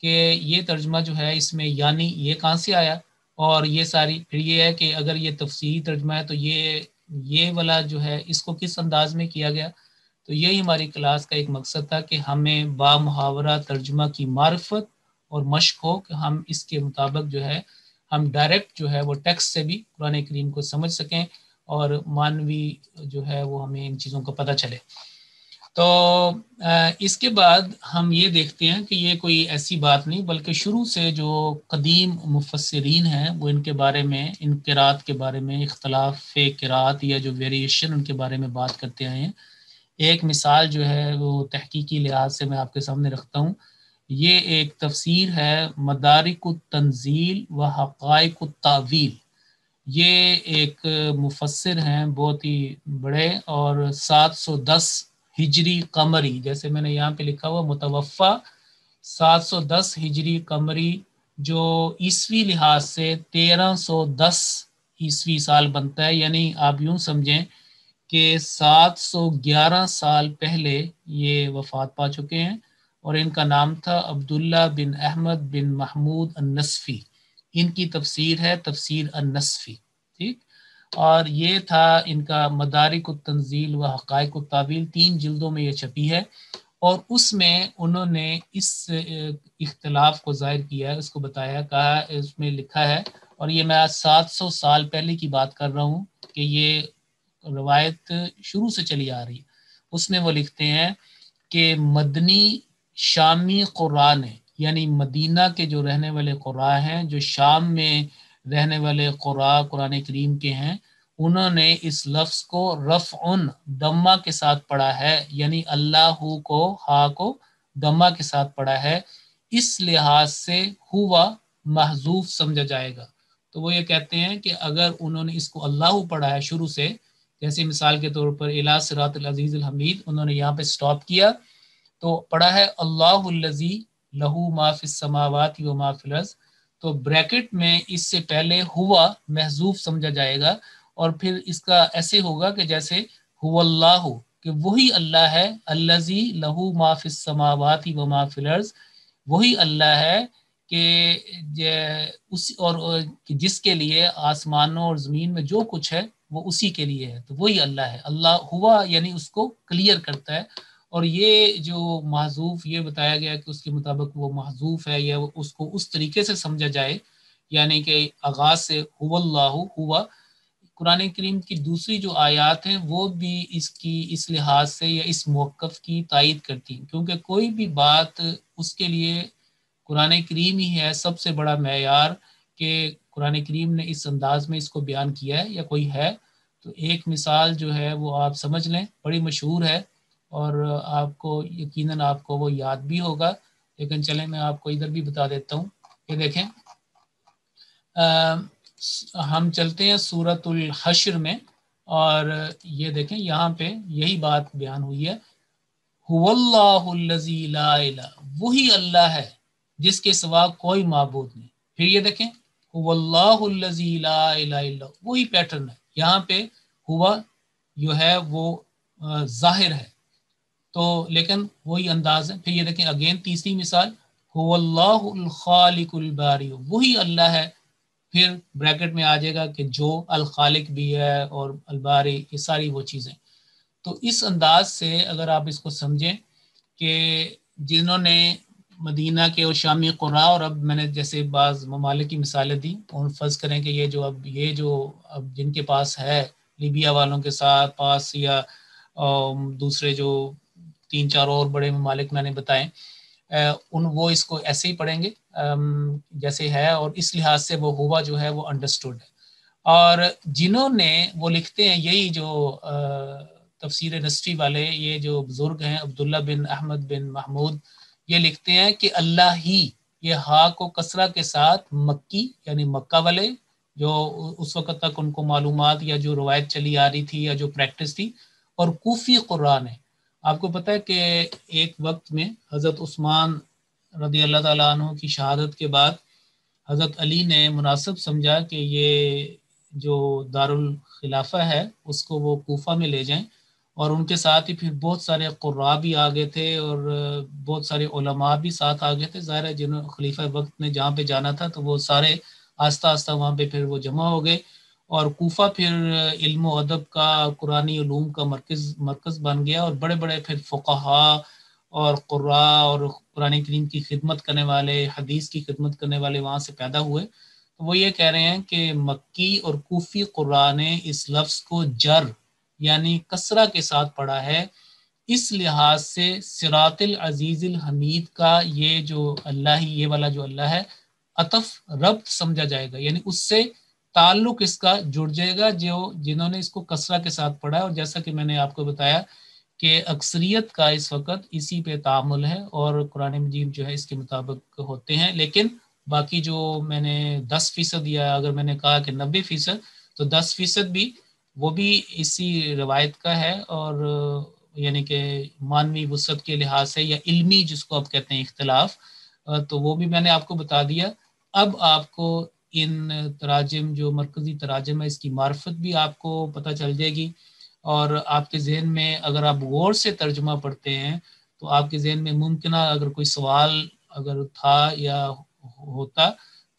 کہ یہ ترجمہ جو ہے اس میں یعنی یہ کہاں سے آیا، اور یہ ساری پھر یہ ہے کہ اگر یہ تفسیری ترجمہ ہے تو یہ والا جو ہے اس کو کس انداز میں کیا گیا۔ تو یہی ہماری کلاس کا ایک مقصد تھا کہ ہمیں با محاورہ ترجمہ کی معرفت اور مشق ہو کہ ہم اس کے مطابق جو ہے ہم ڈائریکٹ جو ہے وہ ٹیکسٹ سے بھی قرآن کریم کو سمجھ سکیں، اور معنوی جو ہے وہ ہمیں ان چیزوں کا پتہ چلے۔ تو اس کے بعد ہم یہ دیکھتے ہیں کہ یہ کوئی ایسی بات نہیں، بلکہ شروع سے جو قدیم مفسرین ہیں وہ ان کے بارے میں، ان قرات کے بارے میں، اختلاف قرات یا جو ویریشن ان کے بارے میں بات کرتے آئے ہیں۔ ایک مثال جو ہے وہ تحقیقی لحاظ سے میں آپ کے سامنے رکھتا ہوں۔ یہ ایک تفسیر ہے مدارک التنزیل و حقائق التاویل۔ یہ ایک مفسر ہیں بہت ہی بڑے، اور 710 ہجری قمری، جیسے میں نے یہاں پہ لکھا ہوا متوفہ 710 ہجری قمری، جو عیسوی لحاظ سے 1310 عیسوی سال بنتا ہے، یعنی آپ یوں سمجھیں کہ 711 سال پہلے یہ وفات پا چکے ہیں، اور ان کا نام تھا عبداللہ بن احمد بن محمود النصفی۔ ان کی تفسیر ہے تفسیر النصفی، ٹھیک، اور یہ تھا ان کا مدارک التنزیل و حقائق التاویل، 3 جلدوں میں یہ چھپی ہے، اور اس میں انہوں نے اس اختلاف کو ظاہر کیا ہے، اس کو بتایا، کہا، اس میں لکھا ہے، اور یہ میں 700 سال پہلے کی بات کر رہا ہوں کہ یہ روایت شروع سے چلی آ رہی ہے۔ اس میں وہ لکھتے ہیں کہ مدنی شامی قراء نے، یعنی مدینہ کے جو رہنے والے قراء ہیں، جو شام میں رہنے والے قراء قرآن کریم کے ہیں، انہوں نے اس لفظ کو رفعن دمہ کے ساتھ پڑھا ہے، یعنی اللہ کو ہا کو دمہ کے ساتھ پڑھا ہے، اس لحاظ سے ہوا محذوف سمجھا جائے گا۔ تو وہ یہ کہتے ہیں کہ اگر انہوں نے اس کو اللہ پڑھا ہے شروع سے، جیسے مثال کے طور پر الی صراط العزیز الحمید، انہوں نے یہاں پہ سٹاپ کیا تو پڑھا ہے اللہ الذی لہ ما فی السماوات و ما فی الارض، تو بریکٹ میں اس سے پہلے ہوا محذوف سمجھا جائے گا، اور پھر اس کا ایسے ہوگا کہ جیسے هو اللہ، کہ وہی اللہ ہے، الذی لہ ما فی السماوات و ما فی الارض، وہی اللہ ہے کہ اور جس کے لیے آسمانوں اور زمین میں جو کچھ ہے وہ اسی کے لیے ہے، تو وہی اللہ ہے۔ اللہ ہوا یعنی اس کو کلیئر کرتا ہے، اور یہ جو محذوف یہ بتایا گیا کہ اس کے مطابق وہ محذوف ہے، یا اس کو اس طریقے سے سمجھا جائے، یعنی کہ آغاز سے هو اللہ ہوا۔ قرآن کریم کی دوسری جو آیات ہیں وہ بھی اس لحاظ سے یا اس موقف کی تائید کرتی ہیں، کیونکہ کوئی بھی بات اس کے لیے قرآن کریم ہی ہے سب سے بڑا معیار، کہ قرآن کریم نے اس انداز میں اس کو بیان کیا ہے یا کوئی ہے۔ تو ایک مثال جو ہے وہ آپ سمجھ لیں، بڑی مشہور ہے، اور آپ کو یقیناً آپ کو وہ یاد بھی ہوگا، لیکن چلیں میں آپ کو ادھر بھی بتا دیتا ہوں کہ دیکھیں، ہم چلتے ہیں سورۃ الحشر میں، اور یہ دیکھیں یہاں پہ یہی بات بیان ہوئی ہے، هو اللہ الذی لا الہ، وہی اللہ ہے جس کے سوا کوئی معبود نہیں۔ پھر یہ دیکھیں هو اللہ الذی لا الہ الا، وہی پیٹرن ہے، یہاں پہ ہوا جو ہے وہ ظاہر ہے، تو لیکن وہی انداز ہے۔ پھر یہ دیکھیں اگین تیسری مثال، هو اللہ الخالق الباری، وہی اللہ ہے، پھر بریکٹ میں آ جائے گا کہ جو الخالق بھی ہے اور الباری، یہ ساری وہ چیزیں۔ تو اس انداز سے اگر آپ اس کو سمجھیں کہ جنہوں نے مدینہ کے اور شامی قراء، اور اب میں نے جیسے بعض ممالک کی مثالیں دی، اور فرض کریں کہ یہ جو اب جن کے پاس ہے، لیبیا والوں کے ساتھ پاس، یا دوسرے جو 3-4 اور بڑے ممالک میں نے بتائیں، وہ اس کو ایسے ہی پڑھیں گے جیسے ہے، اور اس لحاظ سے وہ ہوا جو ہے وہ انڈرسٹوڈ ہے. اور جنہوں نے وہ لکھتے ہیں یہی جو تفسیر نصری والے، یہ جو بزرگ ہیں عبداللہ بن احمد بن محمود، یہ لکھتے ہیں کہ اللہ ہی، یہ ہا کو کسرہ کے ساتھ مکی یعنی مکہ والے جو اس وقت تک ان کو معلومات یا جو روایت چلی آ رہی تھی یا جو پریکٹس تھی، اور کوفی قرآن ہے. آپ کو پتہ ہے کہ ایک وقت میں حضرت عثمان رضی اللہ تعالیٰ عنہ کی شہادت کے بعد حضرت علی نے مناسب سمجھا کہ یہ جو دارالخلافہ ہے اس کو وہ کوفہ میں لے جائیں، اور ان کے ساتھ ہی پھر بہت سارے قراء بھی آگے تھے اور بہت سارے علماء بھی ساتھ آگے تھے. ظاہر ہے جنہوں خلیفہ وقت نے جہاں پہ جانا تھا تو وہ سارے آہستہ آہستہ وہاں پہ پھر وہ جمع ہو گئے، اور کوفہ پھر علم و ادب کا، قرآنی علوم کا مرکز بن گیا، اور بڑے بڑے پھر فقہاء اور قراء اور قرآن کریم کی خدمت کرنے والے، حدیث کی خدمت کرنے والے وہاں سے پیدا ہوئے. تو وہ یہ کہہ رہے ہیں کہ مکی اور کوفی قراء نے اس لفظ کو جر یعنی کسرہ کے ساتھ پڑھا ہے. اس لحاظ سے صراط العزیز الحمید کا یہ جو اللہ ہی، یہ والا جو اللہ ہے، عطف ربط سمجھا جائے گا، یعنی اس سے تعلق اس کا جڑ جائے گا جنہوں نے اس کو کسرہ کے ساتھ پڑھا ہے. اور جیسا کہ میں نے آپ کو بتایا کہ اکثریت کا اس وقت اسی پہ تعامل ہے، اور قرآن مجید جو ہے اس کے مطابق ہوتے ہیں. لیکن باقی جو میں نے 10% یا اگر میں نے کہا کہ 90%، تو 10% بھی وہ بھی اسی روایت کا ہے، اور یعنی کہ مانوی وسعت کے لحاظ سے یا علمی جس کو آپ کہتے ہیں اختلاف، تو وہ بھی میں نے آپ کو بتا دیا. اب آپ کو ان تراجم جو مرکزی تراجم ہے اس کی معرفت بھی آپ کو پتہ چل جائے گی، اور آپ کے ذہن میں اگر آپ غور سے ترجمہ پڑھتے ہیں تو آپ کے ذہن میں ممکنہ اگر کوئی سوال اگر تھا یا ہوتا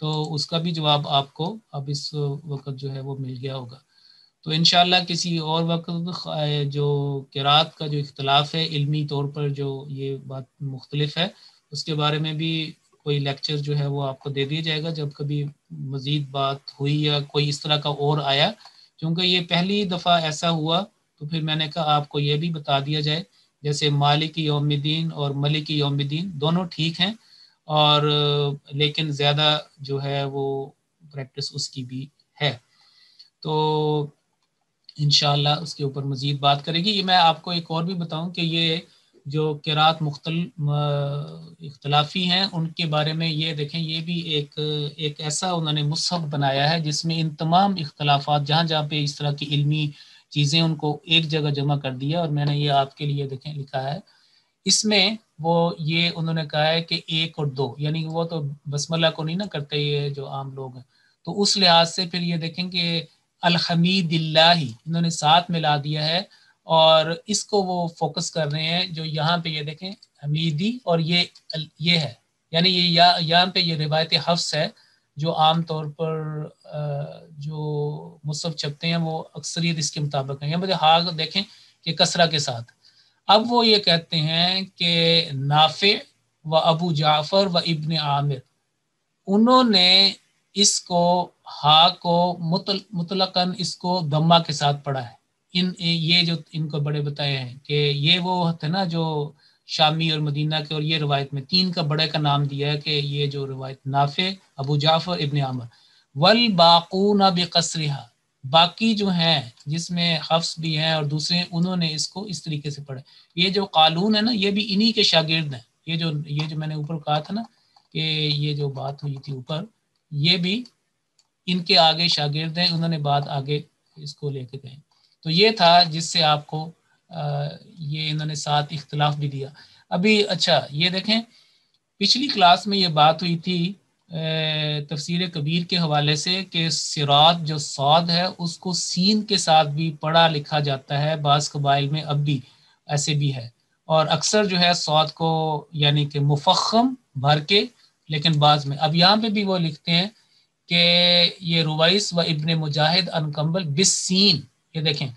تو اس کا بھی جواب آپ کو اب اس وقت جو ہے وہ مل گیا ہوگا. تو انشاءاللہ کسی اور وقت جو قرات کا جو اختلاف ہے علمی طور پر جو یہ بات مختلف ہے، اس کے بارے میں بھی کوئی لیکچر جو ہے وہ آپ کو دے دیا جائے گا جب کبھی مزید بات ہوئی یا کوئی اس طرح کا اور آیا. کیونکہ یہ پہلی دفعہ ایسا ہوا تو پھر میں نے کہا آپ کو یہ بھی بتا دیا جائے. جیسے مالک یوم الدین اور ملک یوم الدین دونوں ٹھیک ہیں، اور لیکن زیادہ جو ہے وہ پریکٹس اس کی بھی ہے. تو انشاءاللہ اس کے اوپر مزید بات کرے گی. یہ میں آپ کو ایک اور بھی بتاؤں کہ یہ جو قرات مختلف اختلافی ہیں ان کے بارے میں یہ دیکھیں، یہ بھی ایک ایسا انہوں نے مصحف بنایا ہے جس میں ان تمام اختلافات جہاں جہاں پہ اس طرح کی علمی چیزیں ان کو ایک جگہ جمع کر دیا. اور میں نے یہ آپ کے لیے دیکھیں لکھا ہے، اس میں وہ یہ انہوں نے کہا ہے کہ 1 اور 2 یعنی وہ تو بسم اللہ کو نہیں نہ کرتے یہ جو عام لوگ ہیں، تو اس لحاظ سے پھر یہ دیکھیں کہ الحمید اللہ انہوں نے ساتھ ملا دیا ہے، اور اس کو وہ فوکس کر رہے ہیں جو یہاں پہ یہ دیکھیں حمیدی، اور یہ ہے یعنی یہ یہاں پہ یہ روایت حفص ہے جو عام طور پر جو مصحف چھپتے ہیں وہ اکثریت اس کے مطابق ہیں. یہاں پہ ہاں دیکھیں کہ کسرہ کے ساتھ. اب وہ یہ کہتے ہیں کہ نافع و ابو جعفر و ابن عامر انہوں نے اس کو ہا کو مطلقاً اس کو دمہ کے ساتھ پڑھا ہے. یہ جو ان کو بڑے بتائے ہیں کہ یہ وہ تھے نا جو شامی اور مدینہ کے، اور یہ روایت میں 3 کا بڑے کا نام دیا ہے کہ یہ جو روایت نافع، ابو جعفر، ابن عامر. والباقون بقصرها، باقی جو ہیں جس میں حفص بھی ہیں اور دوسرے انہوں نے اس کو اس طریقے سے پڑھا. یہ جو قالون ہے نا یہ بھی انہی کے شاگرد ہیں. یہ جو میں نے اوپر کہا تھا نا کہ یہ جو بات ہوئی تھی اوپر، یہ بھی ان کے آگے شاگرد ہیں، انہوں نے بات آگے اس کو لے کے گئے. تو یہ تھا جس سے آپ کو یہ انہوں نے ساتھ اختلاف بھی دیا. ابھی اچھا یہ دیکھیں پچھلی کلاس میں یہ بات ہوئی تھی تفسیر کبیر کے حوالے سے کہ صراط جو صاد ہے اس کو سین کے ساتھ بھی پڑھا لکھا جاتا ہے، بعض قبائل میں اب بھی ایسے بھی ہے، اور اکثر جو ہے صاد کو یعنی کہ مفخم بھر کے، لیکن بعض میں اب یہاں پہ بھی وہ لکھتے ہیں کہ یہ رویس و ابن مجاہد انکمبل بالسین، یہ دیکھیں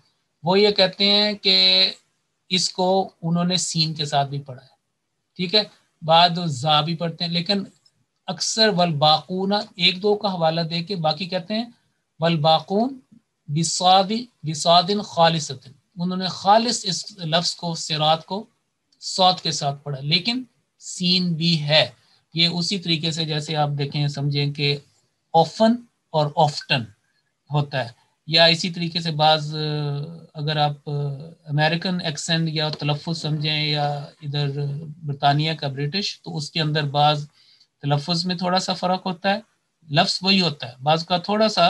وہ یہ کہتے ہیں کہ اس کو انہوں نے سین کے ساتھ بھی پڑھا ہے، ٹھیک ہے، بعد زا بھی پڑھتے ہیں، لیکن اکثر والباقون 1-2 کا حوالہ دے کے باقی کہتے ہیں والباقون بصاد خالصۃ، انہوں نے خالص اس لفظ کو صراط کو صاد کے ساتھ پڑھا، لیکن سین بھی ہے. یہ اسی طریقے سے جیسے آپ دیکھیں سمجھیں کہ آفن اور آفٹن ہوتا ہے, یا اسی طریقے سے بعض اگر آپ امریکن ایکسنٹ یا تلفظ سمجھیں یا ادھر برطانیہ کا برٹش, تو اس کے اندر بعض تلفظ میں تھوڑا سا فرق ہوتا ہے, لفظ وہی ہوتا ہے, بعض کا تھوڑا سا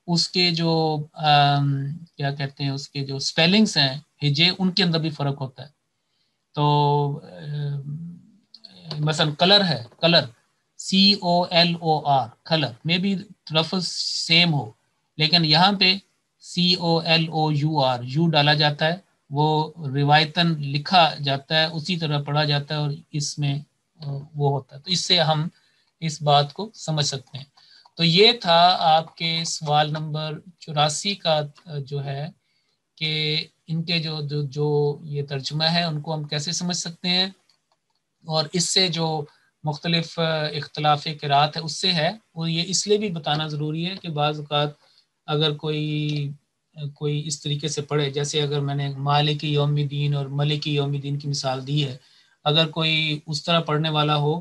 اس کے جو کیا کہتے ہیں اس کے جو سپیلنگز ہیں ہجے ان کے اندر بھی فرق ہوتا ہے. تو مثلا کلر ہے, کلر COLOR کلر میں بھی لفظ سیم ہو, لیکن یہاں پہ COLOUR یو ڈالا جاتا ہے, وہ روایتاً لکھا جاتا ہے, اسی طرح پڑھا جاتا ہے, اور اس میں وہ ہوتا ہے. تو اس سے ہم اس بات کو سمجھ سکتے ہیں. تو یہ تھا آپ کے سوال نمبر 84 کا جو ہے کہ ان کے جو یہ ترجمہ ہے ان کو ہم کیسے سمجھ سکتے ہیں, اور اس سے جو مختلف اختلاف قرات ہے اس سے ہے, وہ یہ اس لیے بھی بتانا ضروری ہے کہ بعض اوقات اگر کوئی اس طریقے سے پڑھے, جیسے اگر میں نے مالک یوم الدین اور ملک یوم الدین کی مثال دی ہے, اگر کوئی اس طرح پڑھنے والا ہو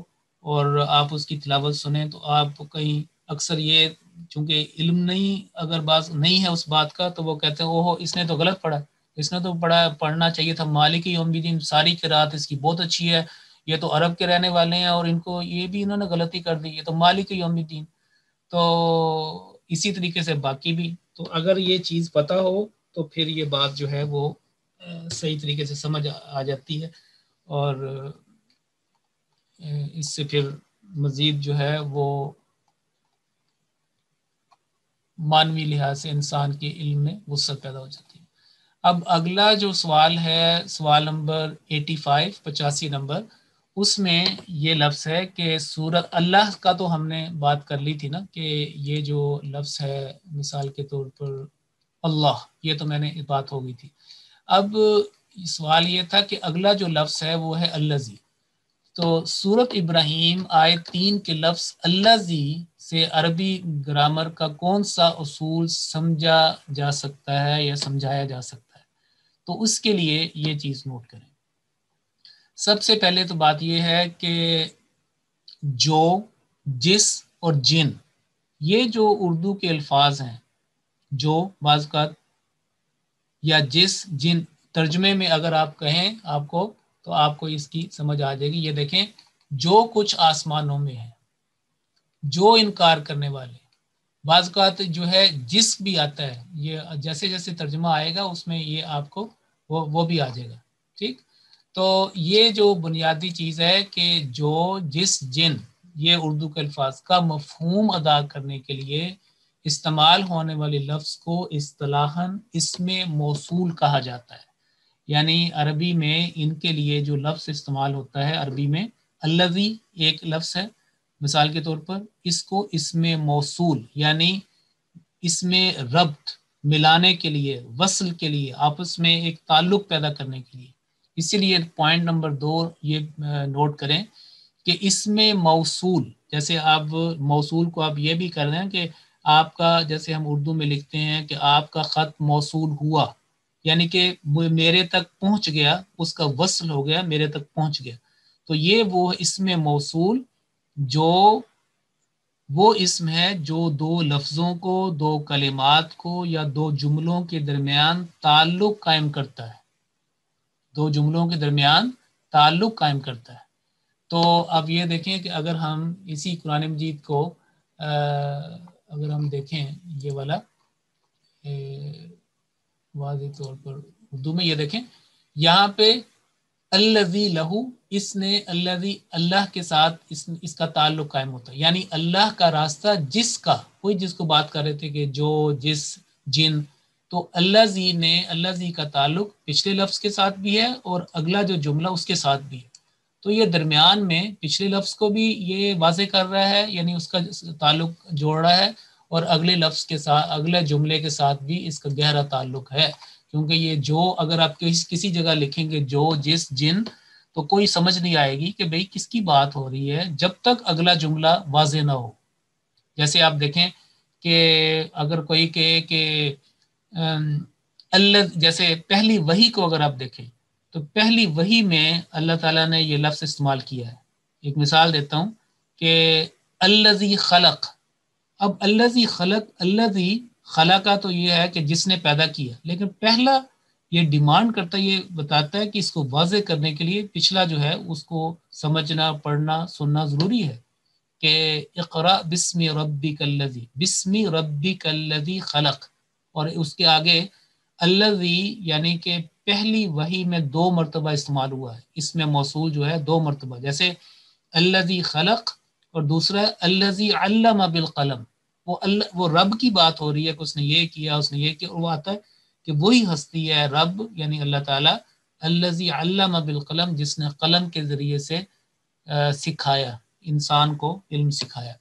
اور آپ اس کی تلاوت سنیں تو آپ کہیں اکثر یہ چونکہ علم نہیں اگر بعض نہیں ہے اس بات کا, تو وہ کہتے ہیں اوہ اس نے تو غلط پڑھا, اس نے تو پڑھنا چاہیے تھا مالک یوم الدین, ساری قرات اس کی بہت اچھی ہے, یہ تو عرب کے رہنے والے ہیں اور ان کو یہ بھی انہوں نے غلطی کر دی, یہ تو مالک یوم الدین. تو اسی طریقے سے باقی بھی, تو اگر یہ چیز پتہ ہو تو پھر یہ بات جو ہے وہ صحیح طریقے سے سمجھ آ جاتی ہے, اور اس سے پھر مزید جو ہے وہ مانوی لحاظ سے انسان کے علم میں وسعت پیدا ہو جاتی ہے. اب اگلا جو سوال ہے سوال نمبر 85 نمبر, اس میں یہ لفظ ہے کہ سورت اللہ کا تو ہم نے بات کر لی تھی نا, کہ یہ جو لفظ ہے مثال کے طور پر اللہ, یہ تو میں نے بات ہو گئی تھی. اب سوال یہ تھا کہ اگلا جو لفظ ہے وہ ہے الذی. تو سورت ابراہیم آیت 3 کے لفظ الذی سے عربی گرامر کا کون سا اصول سمجھا جا سکتا ہے یا سمجھایا جا سکتا ہے؟ تو اس کے لیے یہ چیز نوٹ کریں. سب سے پہلے تو بات یہ ہے کہ جو, جس اور جن, یہ جو اردو کے الفاظ ہیں, جو بعض اوقات یا جس جن, ترجمے میں اگر آپ کہیں آپ کو تو آپ کو اس کی سمجھ آ جائے گی. یہ دیکھیں جو کچھ آسمانوں میں ہے, جو انکار کرنے والے, بعض اوقات جو ہے جس بھی آتا ہے, یہ جیسے جیسے ترجمہ آئے گا اس میں یہ آپ کو وہ بھی آ جائے گا. ٹھیک, تو یہ جو بنیادی چیز ہے کہ جو, جس, جن, یہ اردو کے الفاظ کا مفہوم ادا کرنے کے لیے استعمال ہونے والے لفظ کو اصطلاحاً اسم موصول کہا جاتا ہے. یعنی عربی میں ان کے لیے جو لفظ استعمال ہوتا ہے عربی میں, الذی ایک لفظ ہے مثال کے طور پر, اس کو اسم موصول یعنی اسم ربط, ملانے کے لیے, وصل کے لیے, آپس میں ایک تعلق پیدا کرنے کے لیے. اسی لیے پوائنٹ نمبر 2 یہ نوٹ کریں کہ اسم موصول, جیسے آپ موصول کو آپ یہ بھی کر دیں کہ آپ کا, جیسے ہم اردو میں لکھتے ہیں کہ آپ کا خط موصول ہوا, یعنی کہ میرے تک پہنچ گیا, اس کا وصل ہو گیا, میرے تک پہنچ گیا. تو یہ وہ اسم موصول جو وہ اسم ہے جو دو لفظوں کو, دو کلمات کو یا دو جملوں کے درمیان تعلق قائم کرتا ہے, دو جملوں کے درمیان تعلق قائم کرتا ہے. تو اب یہ دیکھیں کہ اگر ہم اسی قرآن مجید کو اگر ہم دیکھیں یہ والا واضح طور پر اردو میں, یہ دیکھیں یہاں پہ الذی لہو, اس نے الذی اللہ کے ساتھ اس کا تعلق قائم ہوتا ہے, یعنی اللہ کا راستہ جس کا, کوئی جس کو بات کر رہے تھے کہ جو, جس, جن, تو الذی نے, الذی کا تعلق پچھلے لفظ کے ساتھ بھی ہے اور اگلا جو جملہ اس کے ساتھ بھی ہے. تو یہ درمیان میں پچھلے لفظ کو بھی یہ واضح کر رہا ہے, یعنی اس کا تعلق جوڑ رہا ہے, اور اگلے لفظ کے ساتھ, اگلے جملے کے ساتھ بھی اس کا گہرا تعلق ہے. کیونکہ یہ جو اگر آپ کسی جگہ لکھیں گے جو, جس, جن, تو کوئی سمجھ نہیں آئے گی کہ بھئی کس کی بات ہو رہی ہے جب تک اگلا جملہ واضح نہ ہو. جیسے آپ دیکھیں کہ اگر کوئی کہے کہ اللہ, جیسے پہلی وحی کو اگر آپ دیکھیں تو پہلی وحی میں اللہ تعالیٰ نے یہ لفظ استعمال کیا ہے, ایک مثال دیتا ہوں کہ الذی خلق، اب الذی خلق، الذی خلقہ تو یہ ہے کہ جس نے پیدا کیا، لیکن پہلا یہ ڈیمانڈ کرتا ہے، یہ بتاتا ہے کہ اس کو واضح کرنے کے لیے پچھلا جو ہے اس کو سمجھنا، پڑھنا، سننا ضروری ہے کہ اقرأ بسم ربک الذی، بسم ربک الذی خلق، اور اس کے آگے الذی یعنی کہ پہلی وحی میں 2 مرتبہ استعمال ہوا ہے، اس میں موصول جو ہے 2 مرتبہ، جیسے الذی خلق اور دوسرا الذی علم بالقلم، وہ رب کی بات ہو رہی ہے کہ اس نے یہ کیا، اس نے یہ کیا، اور وہ آتا ہے کہ وہی ہستی ہے رب یعنی اللہ تعالیٰ، الذی علم بالقلم، جس نے قلم کے ذریعے سے سکھایا، انسان کو علم سکھایا۔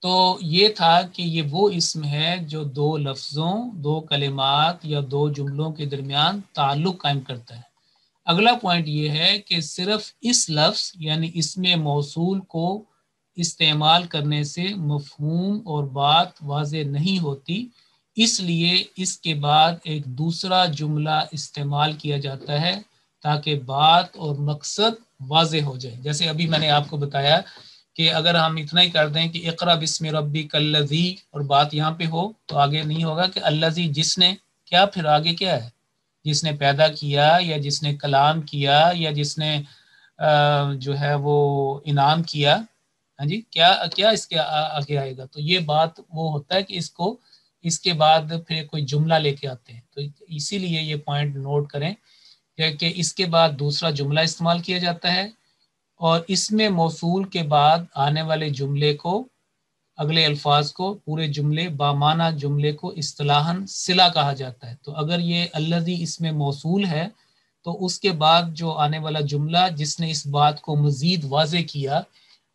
تو یہ تھا کہ یہ وہ اسم ہے جو 2 لفظوں، 2 کلمات یا 2 جملوں کے درمیان تعلق قائم کرتا ہے۔ اگلا پوائنٹ یہ ہے کہ صرف اس لفظ یعنی اسم موصول کو استعمال کرنے سے مفہوم اور بات واضح نہیں ہوتی، اس لیے اس کے بعد ایک دوسرا جملہ استعمال کیا جاتا ہے تاکہ بات اور مقصد واضح ہو جائے۔ جیسے ابھی میں نے آپ کو بتایا کہ اگر ہم اتنا ہی کر دیں کہ اقرا بسم ربک الذی اور بات یہاں پہ ہو تو آگے نہیں ہوگا کہ الذی جس نے، کیا پھر آگے کیا ہے، جس نے پیدا کیا یا جس نے کلام کیا یا جس نے جو ہے وہ انعام کیا، ہاں جی، کیا اس کے آگے آئے گا؟ تو یہ بات وہ ہوتا ہے کہ اس کے بعد پھر کوئی جملہ لے کے آتے ہیں، تو اسی لیے یہ پوائنٹ نوٹ کریں کہ اس کے بعد دوسرا جملہ استعمال کیا جاتا ہے، اور اس میں موصول کے بعد آنے والے جملے کو، اگلے الفاظ کو، پورے جملے بامعنی جملے کو اصطلاحاً صلہ کہا جاتا ہے۔ تو اگر یہ الذی اس میں موصول ہے تو اس کے بعد جو آنے والا جملہ جس نے اس بات کو مزید واضح کیا،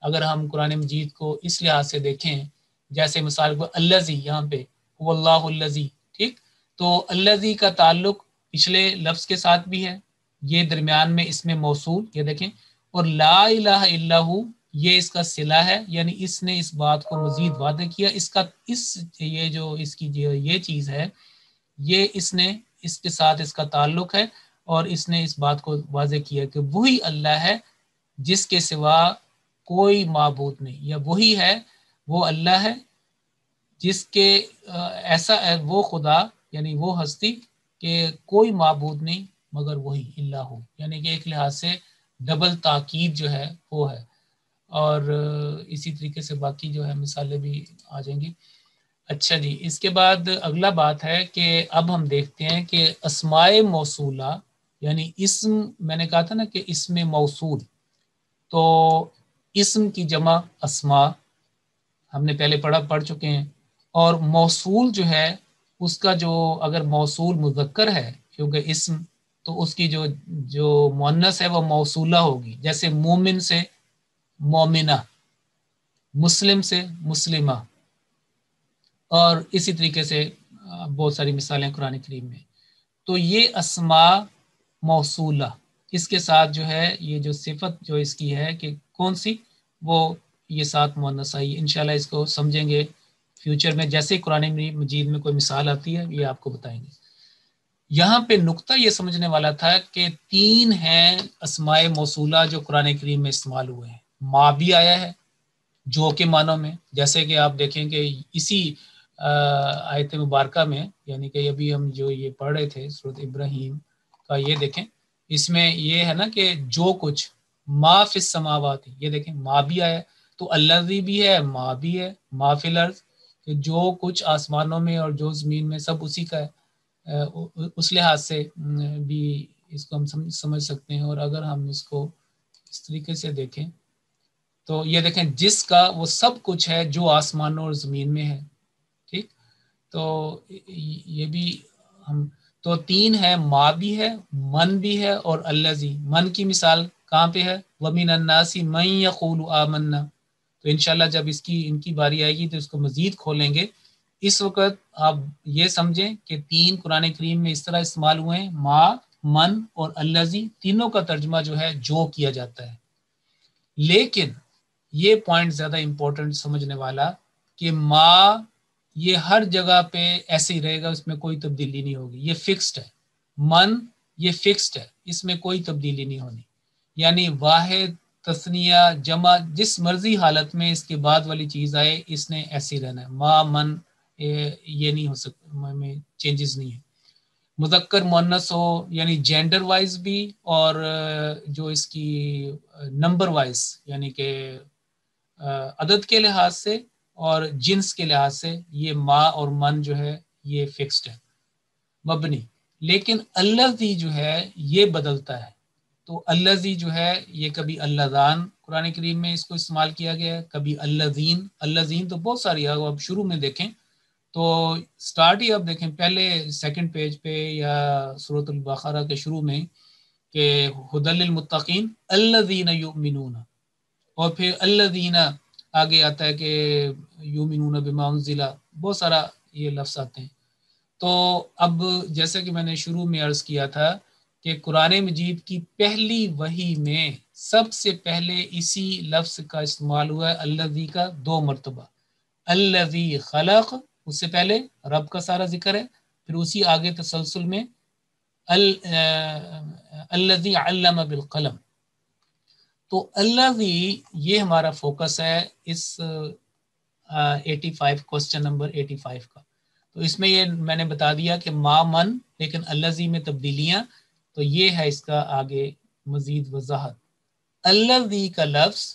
اگر ہم قرآن مجید کو اس لحاظ سے دیکھیں، جیسے مثال کو الذی یہاں پہ هو اللہ الذی، ٹھیک، تو الذی کا تعلق پچھلے لفظ کے ساتھ بھی ہے، یہ درمیان میں اس میں موصول، یہ دیکھیں، اور لا الہ الا ہو یہ اس کا صلہ ہے، یعنی اس نے اس بات کو مزید واضح کیا، یہ جو اس کی یہ چیز ہے، یہ اس نے اس کے ساتھ اس کا تعلق ہے، اور اس نے اس بات کو واضح کیا کہ وہی اللہ ہے جس کے سوا کوئی معبود نہیں، یا وہی ہے، وہ اللہ ہے جس کے ایسا وہ خدا یعنی وہ ہستی کہ کوئی معبود نہیں مگر وہی اللہ ہو، یعنی کہ ایک لحاظ سے ڈبل تاکید جو ہے وہ ہے، اور اسی طریقے سے باقی جو ہے مثالیں بھی آ جائیں گی۔ اچھا جی، اس کے بعد اگلا بات ہے کہ اب ہم دیکھتے ہیں کہ اسماء موصولہ یعنی اسم، میں نے کہا تھا نا کہ اسم موصول، تو اسم کی جمع اسماء ہم نے پہلے پڑھ چکے ہیں، اور موصول جو ہے اس کا جو اگر موصول مذکر ہے کیونکہ اسم، تو اس کی جو مؤنث ہے وہ موصولہ ہوگی، جیسے مومن سے مومنہ، مسلم سے مسلمہ، اور اسی طریقے سے بہت ساری مثالیں قرآن کریم میں۔ تو یہ اسماء موصولہ، اس کے ساتھ جو ہے یہ جو صفت جو اس کی ہے کہ کون سی، وہ یہ ساتھ مؤنث آئی، انشاءاللہ اس کو سمجھیں گے فیوچر میں، جیسے قرآن مجید میں کوئی مثال آتی ہے یہ آپ کو بتائیں گے۔ یہاں پہ نقطہ یہ سمجھنے والا تھا کہ 3 ہیں اسماء موصولہ جو قرآن کریم میں استعمال ہوئے ہیں، ما بھی آیا ہے جو کے معنوں میں، جیسے کہ آپ دیکھیں کہ اسی آیت مبارکہ میں، یعنی کہ ابھی ہم جو یہ پڑھ رہے تھے سورۃ ابراہیم کا، یہ دیکھیں اس میں یہ ہے نا کہ جو کچھ ما فی السماوات، یہ دیکھیں ما بھی آیا، تو الذی بھی ہے، ما بھی ہے، ما فی الارض، کہ جو کچھ آسمانوں میں اور جو زمین میں سب اسی کا ہے، اس لحاظ سے بھی اس کو ہم سمجھ سکتے ہیں۔ اور اگر ہم اس کو اس طریقے سے دیکھیں تو یہ دیکھیں جس کا وہ سب کچھ ہے جو آسمانوں اور زمین میں ہے، ٹھیک، تو یہ بھی ہم، تو 3 ہے، ما بھی ہے، من بھی ہے، اور الذی، من کی مثال کہاں پہ ہے، وَمِنَ النَّاسِ مَن يَقُولُ آمَنَّا، تو انشاءاللہ جب ان کی باری آئے گی تو اس کو مزید کھولیں گے۔ اس وقت آپ یہ سمجھیں کہ 3 قرآن کریم میں اس طرح استعمال ہوئے ہیں، ما، من اور الذی، تینوں کا ترجمہ جو ہے جو کیا جاتا ہے، لیکن یہ پوائنٹ زیادہ امپورٹنٹ سمجھنے والا کہ ما یہ ہر جگہ پہ ایسے ہی رہے گا، اس میں کوئی تبدیلی نہیں ہوگی، یہ فکسڈ ہے، من یہ فکسڈ ہے، اس میں کوئی تبدیلی نہیں ہونی، یعنی واحد تثنیہ جمع جس مرضی حالت میں اس کے بعد والی چیز آئے اس نے ایسے رہنا ہے. ما من یہ نہیں ہو سکتا، میں چینجز نہیں ہے. مذکر مؤنث ہو یعنی جینڈر وائز بھی اور جو اس کی نمبر وائز یعنی کہ عدد کے لحاظ سے اور جنس کے لحاظ سے یہ ما اور من جو ہے یہ فکسڈ ہے مبنی. لیکن الذی جو ہے یہ بدلتا ہے. تو الذی جو ہے یہ کبھی اللذان قرآن کریم میں اس کو استعمال کیا گیا ہے، کبھی الذین. الذین تو بہت ساری اب شروع میں دیکھیں تو سٹارٹ ہی اب دیکھیں پہلے سیکنڈ پیج پہ یا سورۃ البقرہ کے شروع میں کہ ھدی للمتقین الذین یؤمنون، اور پھر الذین آگے آتا ہے کہ یؤمنون بما انزل، بہت سارا یہ لفظ آتے ہیں. تو اب جیسا کہ میں نے شروع میں عرض کیا تھا کہ قرآن مجید کی پہلی وحی میں سب سے پہلے اسی لفظ کا استعمال ہوا ہے الذی کا 2 مرتبہ. الذی خلق اس سے پہلے رب کا سارا ذکر ہے، پھر اسی آگے تسلسل میں الذی علم بالقلم. تو الذی یہ ہمارا فوکس ہے اس 85 کوسچن نمبر 85 کا. تو اس میں یہ میں نے بتا دیا کہ ما من، لیکن الذی میں تبدیلیاں، تو یہ ہے اس کا آگے مزید وضاحت. الذی کا لفظ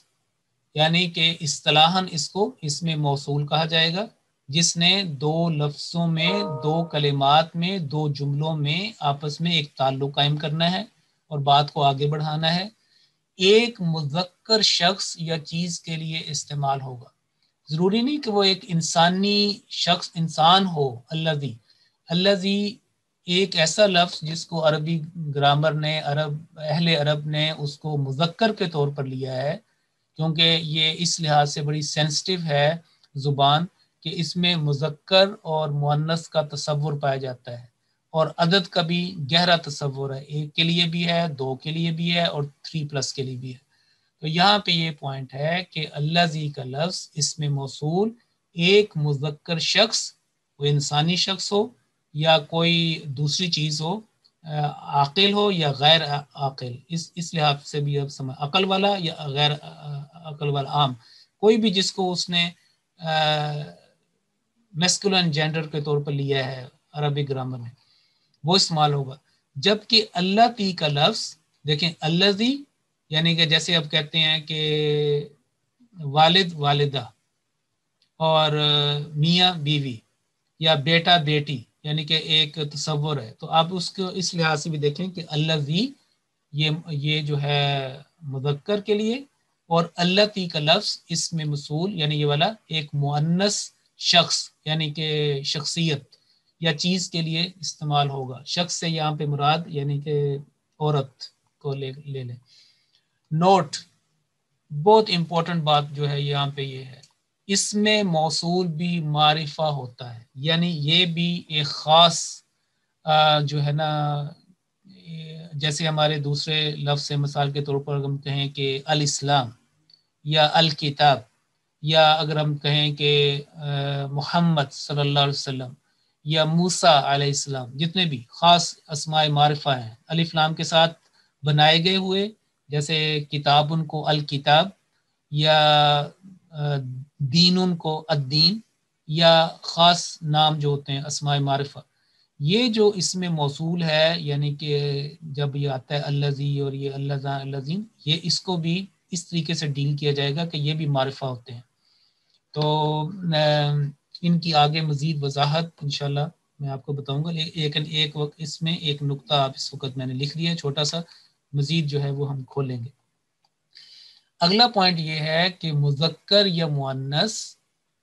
یعنی کہ اصطلاحاً اس کو اس میں موصول کہا جائے گا جس نے 2 لفظوں میں 2 کلمات میں 2 جملوں میں آپس میں ایک تعلق قائم کرنا ہے اور بات کو آگے بڑھانا ہے. ایک مذکر شخص یا چیز کے لیے استعمال ہوگا. ضروری نہیں کہ وہ ایک انسانی شخص انسان ہو. الذی ایک ایسا لفظ جس کو عربی گرامر نے اہل عرب نے اس کو مذکر کے طور پر لیا ہے، کیونکہ یہ اس لحاظ سے بڑی سینسٹیو ہے زبان کہ اس میں مذکر اور مؤنث کا تصور پایا جاتا ہے اور عدد کا بھی گہرا تصور ہے. 1 کے لیے بھی ہے، 2 کے لیے بھی ہے اور 3+ کے لیے بھی ہے. تو یہاں پہ یہ پوائنٹ ہے کہ الذی کا لفظ اس میں موصول ایک مذکر شخص، وہ انسانی شخص ہو یا کوئی دوسری چیز ہو، عاقل ہو یا غیر عاقل، اس لحاظ سے بھی اب سمجھ، عقل والا یا غیر عقل والا، عام کوئی بھی جس کو اس نے میسکولن جینڈر کے طور پر لیا ہے عربی گرامر میں، وہ استعمال ہوگا. جبکہ اللاتی کا لفظ دیکھیں الذی یعنی کہ جیسے اب کہتے ہیں کہ والد والدہ اور میاں بیوی یا بیٹا بیٹی، یعنی کہ ایک تصور ہے. تو آپ اس کو اس لحاظ سے بھی دیکھیں کہ الذی یہ جو ہے مذکر کے لیے، اور اللاتی کا لفظ اس میں موصول یعنی یہ والا ایک مؤنث شخص یعنی کہ شخصیت یا چیز کے لیے استعمال ہوگا. شخص سے یہاں پہ مراد یعنی کہ عورت کو لے لیں. نوٹ، بہت امپورٹنٹ بات جو ہے یہاں پہ یہ ہے، اس میں موصول بھی معرفہ ہوتا ہے، یعنی یہ بھی ایک خاص جو ہے نا، جیسے ہمارے دوسرے لفظ سے مثال کے طور پر ہم کہیں کہ الاسلام یا الکتاب، یا اگر ہم کہیں کہ محمد صلی اللہ علیہ وسلم یا موسیٰ علیہ السلام، جتنے بھی خاص اسماء معرفہ ہیں الف لام کے ساتھ بنائے گئے ہوئے، جیسے کتاب ان کو الکتاب یا دین ان کو الدین، یا خاص نام جو ہوتے ہیں اسماء معرفہ، یہ جو اس میں موصول ہے یعنی کہ جب یہ آتا ہے الذی اور یہ الذین، یہ اس کو بھی اس طریقے سے ڈیل کیا جائے گا کہ یہ بھی معرفہ ہوتے ہیں. تو ان کی آگے مزید وضاحت انشاءاللہ میں آپ کو بتاؤں گا، لیکن ایک وقت اس میں ایک نقطہ آپ اس وقت میں نے لکھ دیا ہے چھوٹا سا، مزید جو ہے وہ ہم کھولیں گے. اگلا پوائنٹ یہ ہے کہ مذکر یا مؤنث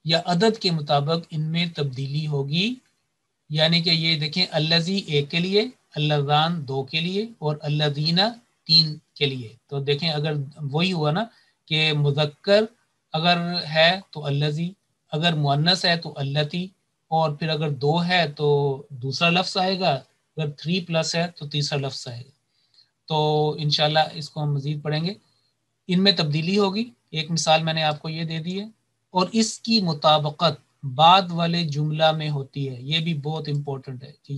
یا عدد کے مطابق ان میں تبدیلی ہوگی. یعنی کہ یہ دیکھیں الذی 1 کے لیے، اللذان 2 کے لیے اور الذین 3 کے لیے. تو دیکھیں اگر وہی ہوا نا کہ مذکر اگر ہے تو الذی، اگر مؤنث ہے تو اللاتی، اور پھر اگر 2 ہے تو دوسرا لفظ آئے گا، اگر 3+ ہے تو تیسرا لفظ آئے گا. تو انشاءاللہ اس کو ہم مزید پڑھیں گے. ان میں تبدیلی ہوگی، ایک مثال میں نے آپ کو یہ دے دی ہے، اور اس کی مطابقت بعد والے جملہ میں ہوتی ہے. یہ بھی بہت امپورٹنٹ ہے کہ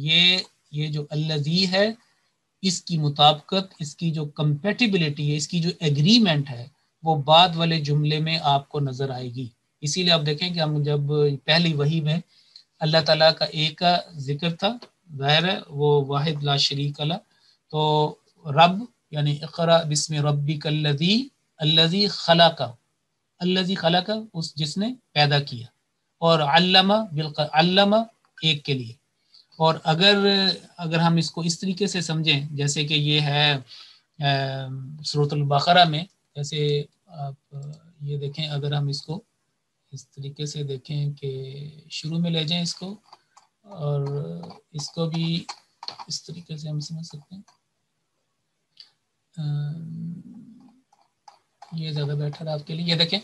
یہ جو الذی ہے اس کی مطابقت، اس کی جو کمپیٹیبلٹی ہے، اس کی جو ایگریمنٹ ہے وہ بعد والے جملے میں آپ کو نظر آئے گی. اسی لیے آپ دیکھیں کہ ہم جب پہلی وحی میں اللہ تعالیٰ کا ایک کا ذکر تھا، ظاہر ہے وہ واحد لا شریک اللہ، تو رب یعنی اقرا بسم ربک الذی، الذی خلق، الذی خلق اس جس نے پیدا کیا، اور علم علم ایک کے لیے. اور اگر ہم اس کو اس طریقے سے سمجھیں جیسے کہ یہ ہے سورۃ البقرہ میں، جیسے آپ یہ دیکھیں، اگر ہم اس کو اس طریقے سے دیکھیں کہ شروع میں لے جائیں اس کو، اور اس کو بھی اس طریقے سے ہم سمجھ سکتے ہیں. یہ زیادہ بیٹر آپ کے لیے. یہ دیکھیں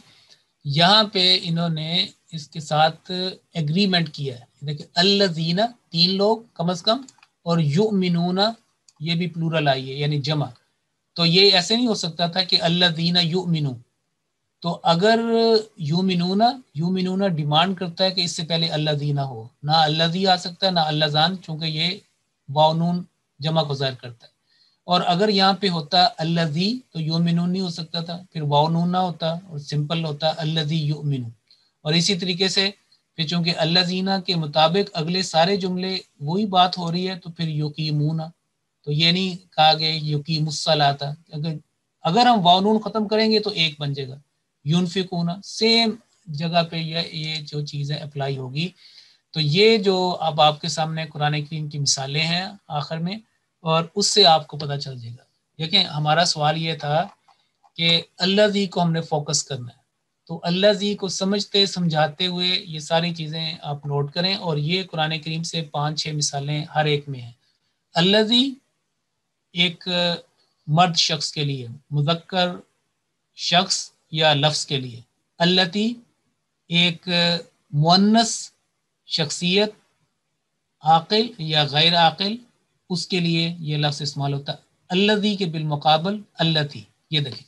یہاں پہ انہوں نے اس کے ساتھ ایگریمنٹ کیا ہے. دیکھیں الذین، تین لوگ کم از کم، اور یؤمنون یہ بھی پلورل آئی ہے یعنی جمع. تو یہ ایسے نہیں ہو سکتا تھا کہ الذین یؤمنون. تو اگر یؤمنون ڈیمانڈ کرتا ہے کہ اس سے پہلے الذین ہو، نہ الذی آ سکتا ہے نہ اللذان، چونکہ یہ واو نون جمع کو ظاہر کرتا ہے. اور اگر یہاں پہ ہوتا الذی تو یؤمنون نہیں ہو سکتا تھا، پھر واو نون نہ ہوتا اور سمپل ہوتا الذی یؤمن. اور اسی طریقے سے پھر چونکہ الذین کے مطابق اگلے سارے جملے وہی بات ہو رہی ہے، تو پھر یقیمون، تو یہ نہیں کہا گیا یقیم الصلاۃ. اگر ہم واو نون ختم کریں گے تو ایک بن جائے گا ینفقون. سیم جگہ پہ یہ جو چیزیں اپلائی ہوگی. تو یہ جو اب آپ کے سامنے قرآن کریم کی مثالیں ہیں آخر میں، اور اس سے آپ کو پتہ چل جائے گا. دیکھیں ہمارا سوال یہ تھا کہ الذی کو ہم نے فوکس کرنا ہے، تو الذی کو سمجھتے سمجھاتے ہوئے یہ ساری چیزیں آپ نوٹ کریں. اور یہ قرآن کریم سے 5-6 مثالیں ہر ایک میں ہیں. الذی ایک مرد شخص کے لیے، مذکر شخص یا لفظ کے لیے. التی ایک مؤنث شخصیت، عاقل یا غیر عاقل، اس کے لیے یہ لفظ استعمال ہوتا ہے. الذی کے بالمقابل التی. یہ دیکھیں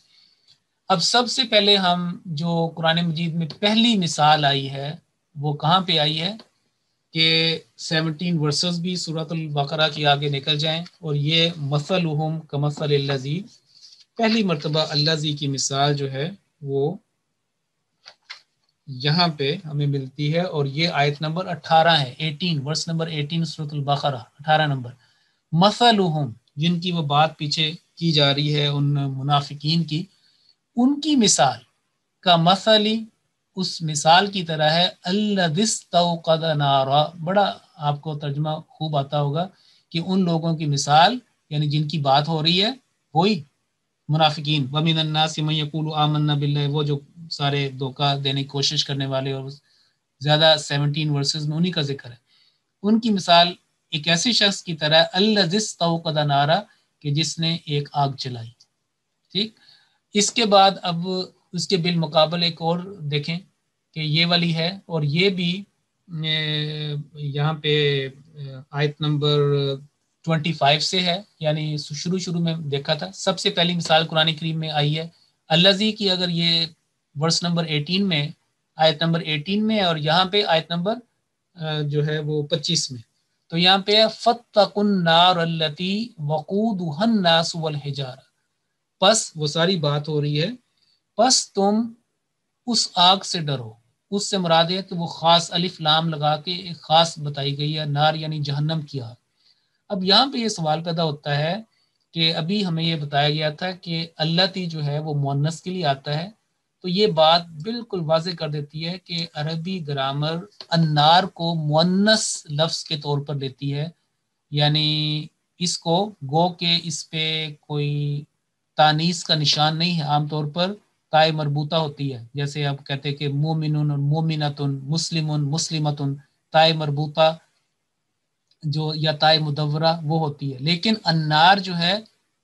اب سب سے پہلے ہم جو قرآن مجید میں پہلی مثال آئی ہے وہ کہاں پہ آئی ہے کہ 17 ورسز بھی سورۃ البقرہ کی آگے نکل جائیں، اور یہ مثلہم کمثل الذی، پہلی مرتبہ الذی کی مثال جو ہے وہ یہاں پہ ہمیں ملتی ہے. اور یہ آیت نمبر 18 ہے، 18 ورس نمبر 18 سورۃ البقرہ 18 نمبر. مثلہم جن کی وہ بات پیچھے کی جا رہی ہے ان منافقین کی، ان کی مثال کا مثلی اس مثال کی طرح ہے الذی استوقد نارا. بڑا آپ کو ترجمہ خوب آتا ہوگا کہ ان لوگوں کی مثال یعنی جن کی بات ہو رہی ہے وہی منافقین. وَمِنَ النَّاسِ مَن يَقُولُ آمَنَّا بِاللَّهِ، وہ جو سارے دھوکہ دینے کی کوشش کرنے والے، اور زیادہ 17 ورسز میں انہی کا ذکر ہے. ان کی مثال ایک ایسے شخص کی طرح الذی استوقد نارا کہ جس نے ایک آگ چلائی. ٹھیک. اس کے بعد اب اس کے بالمقابل ایک اور دیکھیں کہ یہ والی ہے، اور یہ بھی یہاں پہ آیت نمبر 25 سے ہے، یعنی شروع میں دیکھا تھا سب سے پہلی مثال قرآن کریم میں آئی ہے الذی کی. اگر یہ ورس نمبر 18 میں، آیت نمبر 18 میں، اور یہاں پہ آیت نمبر جو ہے وہ 25 میں، تو یہاں پہ فاتقوا النار التی وقودها الناس والحجارہ. پس وہ ساری بات ہو رہی ہے پس تم اس آگ سے ڈرو. اس سے مراد ہے کہ وہ خاص الف لام لگا کے ایک خاص بتائی گئی ہے، نار یعنی جہنم کی آگ. اب یہاں پہ یہ سوال پیدا ہوتا ہے کہ ابھی ہمیں یہ بتایا گیا تھا کہ التی جو ہے وہ مؤنث کے لیے آتا ہے، تو یہ بات بالکل واضح کر دیتی ہے کہ عربی گرامر النار کو مؤنث لفظ کے طور پر لیتی ہے. یعنی اس کو گو کہ اس پہ کوئی تانیث کا نشان نہیں ہے. عام طور پر تائے مربوطہ ہوتی ہے، جیسے آپ کہتے ہیں کہ مومنون مومنتن، مسلمون مسلمتن، تائے مربوطہ جو یا تائے مدورہ وہ ہوتی ہے. لیکن النار جو ہے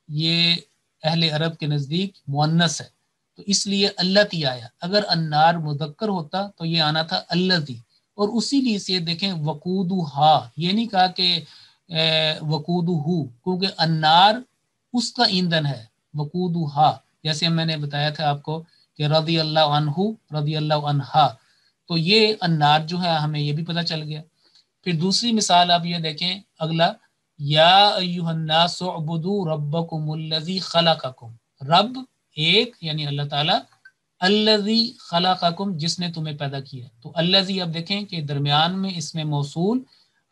یہ اہل عرب کے نزدیک مؤنث ہے، تو اس لیے التی آیا. اگر النار مذکر ہوتا تو یہ آنا تھا الذی. اور اسی لیے سے دیکھیں وقودھا، یہ نہیں کہا کہ وقودہ، کیونکہ النار اس کا ایندھن ہے. وقودھا جیسے میں نے بتایا تھا آپ کو کہ رضی اللہ عنہ رضی اللہ عنہا، تو یہ النار جو ہے ہمیں یہ بھی پتہ چل گیا. پھر دوسری مثال آپ یہ دیکھیں اگلا، یا ایھا الناس اعبدوا ربکم الذی خلقکم. رب ایک یعنی اللہ تعالیٰ، الذی خلقکم جس نے تمہیں پیدا کیا. تو الذی اب دیکھیں کہ درمیان میں اس میں موصول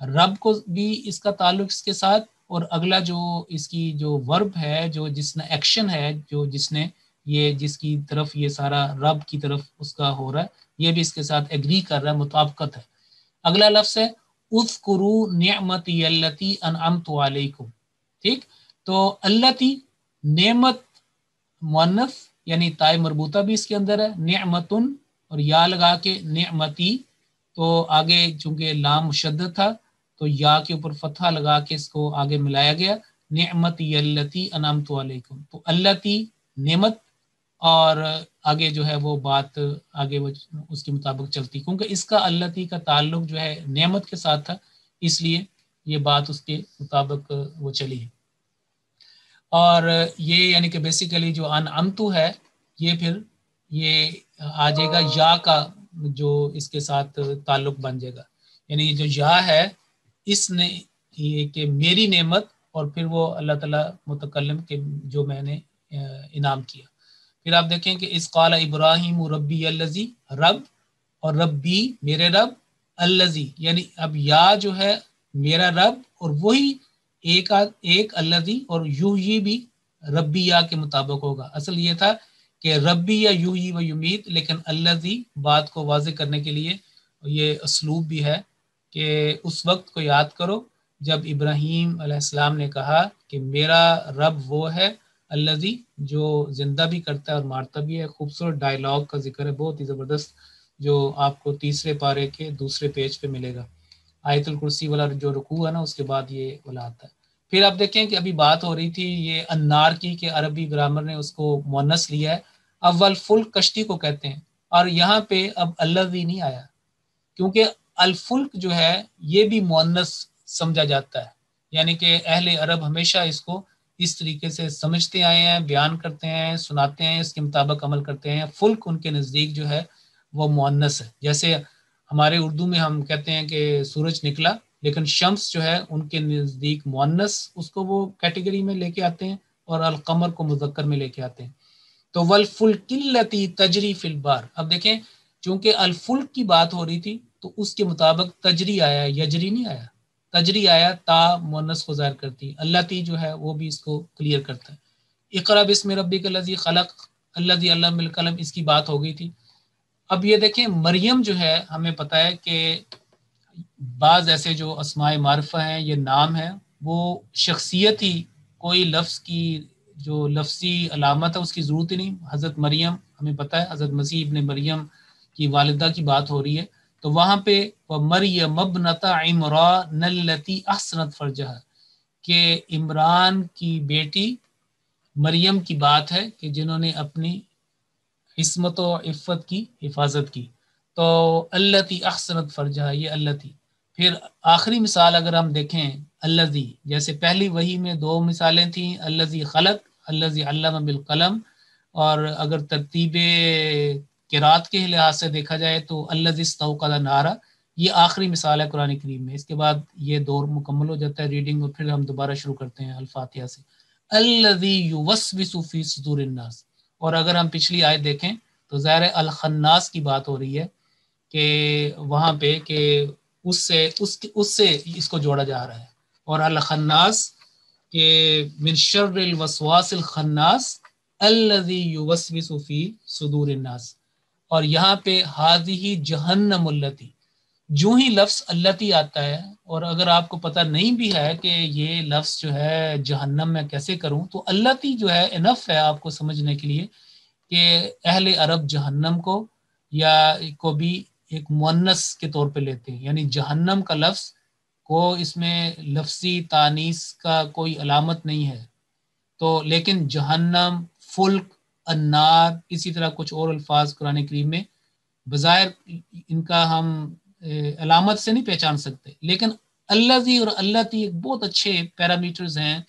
رب کو بھی اس کا تعلق اس کے ساتھ، اور اگلا جو اس کی جو ورب ہے جو جس نے ایکشن ہے جو جس نے یہ جس کی طرف یہ سارا رب کی طرف اس کا ہو رہا ہے یہ بھی اس کے ساتھ ایگری کر رہا ہے، مطابقت ہے. اگلا لفظ ہے اذکروا نعمتی التی انعمت علیکم. ٹھیک، تو التی نعمت مؤنث یعنی تائے مربوطہ بھی اس کے اندر ہے، نعمتن اور یا لگا کے نعمتی، تو آگے چونکہ لام مشدد تھا تو یا کے اوپر فتحہ لگا کے اس کو آگے ملایا گیا، نعمتی التی انعمت علیکم. تو التی نعمت، اور آگے جو ہے وہ بات آگے وہ اس کے مطابق چلتی، کیونکہ اس کا التی کا تعلق جو ہے نعمت کے ساتھ تھا، اس لیے یہ بات اس کے مطابق وہ چلی ہے. اور یہ یعنی کہ بیسیکلی جو انعمتو ہے یہ پھر یہ آ جائے گا یا کا جو اس کے ساتھ تعلق بن جائے گا، یعنی جو یا ہے اس نے یہ کہ میری نعمت، اور پھر وہ اللہ تعالیٰ متکلم کے جو میں نے انعام کیا. پھر آپ دیکھیں کہ اس قال ابراہیم ربی الذی رب، اور ربی میرے رب، الذی یعنی اب یا جو ہے میرا رب، اور وہی ایک الذی، اور یحیی بھی ربی یا کے مطابق ہوگا. اصل یہ تھا کہ ربی یا یحیی و یمیت، لیکن الذی بات کو واضح کرنے کے لیے یہ اسلوب بھی ہے کہ اس وقت کو یاد کرو جب ابراہیم علیہ السلام نے کہا کہ میرا رب وہ ہے الذی جو زندہ بھی کرتا ہے اور مارتا بھی ہے. خوبصورت ڈائلاگ کا ذکر ہے بہت ہی زبردست جو آپ کو تیسرے پارے کے دوسرے پیج پہ ملے گا. آیت الکرسی والا جو رکوع ہے نا اس کے بعد یہ والا آتا ہے. پھر آپ دیکھیں کہ ابھی بات ہو رہی تھی یہ انار کی کہ عربی گرامر نے اس کو مؤنث لیا ہے. اول فلک کشتی کو کہتے ہیں، اور یہاں پہ اب الذی نہیں آیا کیونکہ الفلک جو ہے یہ بھی مؤنث سمجھا جاتا ہے، یعنی کہ اہل عرب ہمیشہ اس کو اس طریقے سے سمجھتے آئے ہیں، بیان کرتے ہیں، سناتے ہیں، اس کے مطابق عمل کرتے ہیں. فلک ان کے نزدیک جو ہے وہ مؤنث ہے. جیسے ہمارے اردو میں ہم کہتے ہیں کہ سورج نکلا، لیکن شمس جو ہے ان کے نزدیک مؤنث اس کو وہ کیٹیگری میں لے کے آتے ہیں، اور القمر کو مذکر میں لے کے آتے ہیں. تو والفلک التی تجری فی البحر، اب دیکھیں چونکہ الفلک کی بات ہو رہی تھی تو اس کے مطابق تجری آیا، یجری نہیں آیا. تجری آیا تا مؤنث کو ظاہر کرتی، اللہ تی جو ہے وہ بھی اس کو کلیئر کرتا ہے. اقرا بسم ربک الذی خلق الذی علم بالقلم، اس کی بات ہو گئی تھی. اب یہ دیکھیں مریم جو ہے ہمیں پتہ ہے کہ بعض ایسے جو اسماء معرفہ ہیں یہ نام ہے وہ شخصیت ہی کوئی لفظ کی جو لفظی علامت ہے اس کی ضرورت ہی نہیں. حضرت مریم ہمیں پتہ ہے حضرت مسیح ابن مریم کی والدہ کی بات ہو رہی ہے، تو وہاں پہ مریم ابنۃ عمران التی احسنت فرجہا کہ عمران کی بیٹی مریم کی بات ہے کہ جنہوں نے اپنی عصمت و عفت کی حفاظت کی. تو التی احسنت فرجہا یہ التی. پھر آخری مثال اگر ہم دیکھیں الذی، جیسے پہلی وحی میں دو مثالیں تھیں، الذی خلق الذی علم بالقلم، اور اگر ترتیب قرات کے لحاظ سے دیکھا جائے تو الذی استوقد نارا، یہ آخری مثال ہے قرآن کریم میں. اس کے بعد یہ دور مکمل ہو جاتا ہے ریڈنگ، اور پھر ہم دوبارہ شروع کرتے ہیں الفاتحہ سے. الذی یوسوس فی صدور الناس، اور اگر ہم پچھلی آیت دیکھیں تو ظاہر الخناس کی بات ہو رہی ہے کہ وہاں پہ کہ اس سے اس کو جوڑا جا رہا ہے. اور الخناس کہ من شر الوسواس الخناس الذی یوسوس فی صدور الناس. اور یہاں پہ ہذہ جہنم التی، جو ہی لفظ التی آتا ہے، اور اگر آپ کو پتہ نہیں بھی ہے کہ یہ لفظ جو ہے جہنم میں کیسے کروں، تو التی جو ہے انف ہے آپ کو سمجھنے کے لیے کہ اہل عرب جہنم کو یا کو بھی ایک مؤنث کے طور پہ لیتے ہیں، یعنی جہنم کا لفظ کو اس میں لفظی تانیث کا کوئی علامت نہیں ہے. تو لیکن جہنم، فلک، النار، اسی طرح کچھ اور الفاظ قرآن کریم میں بظاہر ان کا ہم علامت سے نہیں پہچان سکتے، لیکن الذی اور التی ایک بہت اچھے پیرامیٹرز ہیں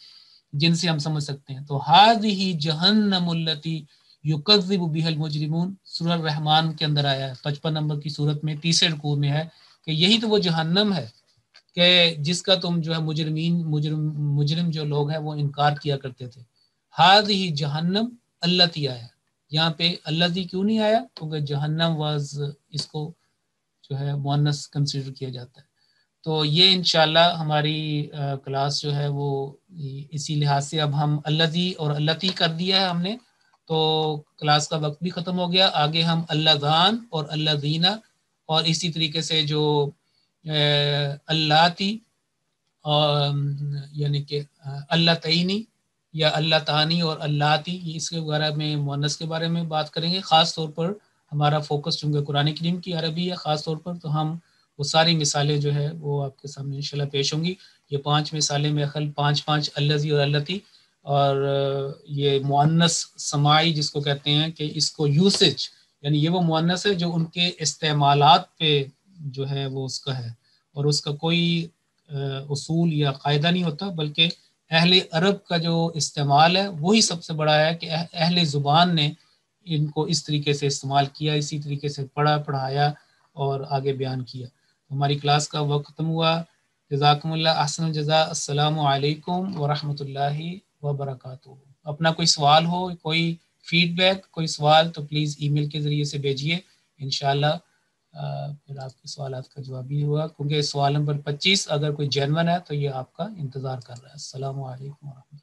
جن سے ہم سمجھ سکتے ہیں. تو ھذہ جہنم التی یکذب بها المجرمون سورہ الرحمن کے اندر آیا ہے 55 نمبر کی صورت میں تیسرے رکوع میں ہے کہ یہی تو وہ جہنم ہے کہ جس کا تم جو ہے مجرم جو لوگ ہیں وہ انکار کیا کرتے تھے. ھذہ جہنم التی آیا، یہاں پہ الذی کیوں نہیں آیا؟ کیونکہ جہنم واز اس کو جو ہے مؤنث کنسیڈر کیا جاتا ہے. تو یہ انشاءاللہ ہماری کلاس جو ہے وہ اسی لحاظ سے اب ہم الذی اور اللتی کر دیا ہے ہم نے، تو کلاس کا وقت بھی ختم ہو گیا. آگے ہم اللذان اور الذین اور اسی طریقے سے جو اللاتی یعنی کہ اللتینی یا اللتانی اور اللاتی، اس کے بارے میں مؤنث کے بارے میں بات کریں گے. خاص طور پر ہمارا فوکس چونکہ قرآن کریم کی عربی ہے خاص طور پر، تو ہم وہ ساری مثالیں جو ہے وہ آپ کے سامنے انشاءاللہ پیش ہوں گی. یہ 5 مثالیں میں خل 5 الذی اور اللتی، اور یہ مؤنث سماعی جس کو کہتے ہیں کہ اس کو یوسج، یعنی یہ وہ مؤنث ہے جو ان کے استعمالات پہ جو ہے وہ اس کا ہے، اور اس کا کوئی اصول یا قاعدہ نہیں ہوتا، بلکہ اہل عرب کا جو استعمال ہے وہی سب سے بڑا ہے کہ اہل زبان نے ان کو اس طریقے سے استعمال کیا، اسی طریقے سے پڑھایا اور آگے بیان کیا. ہماری کلاس کا وقت ختم ہوا. جزاکم اللہ احسن الجزاء. السلام علیکم ورحمۃ اللہ وبرکاتہ. اپنا کوئی سوال ہو، کوئی فیڈ بیک، کوئی سوال تو پلیز ای میل کے ذریعے سے بھیجیے. انشاءاللہ پھر آپ کے سوالات کا جواب بھی ہوا، کیونکہ سوال نمبر 25 اگر کوئی جینون ہے تو یہ آپ کا انتظار کر رہا ہے. السلام علیکم ورحمۃ اللہ.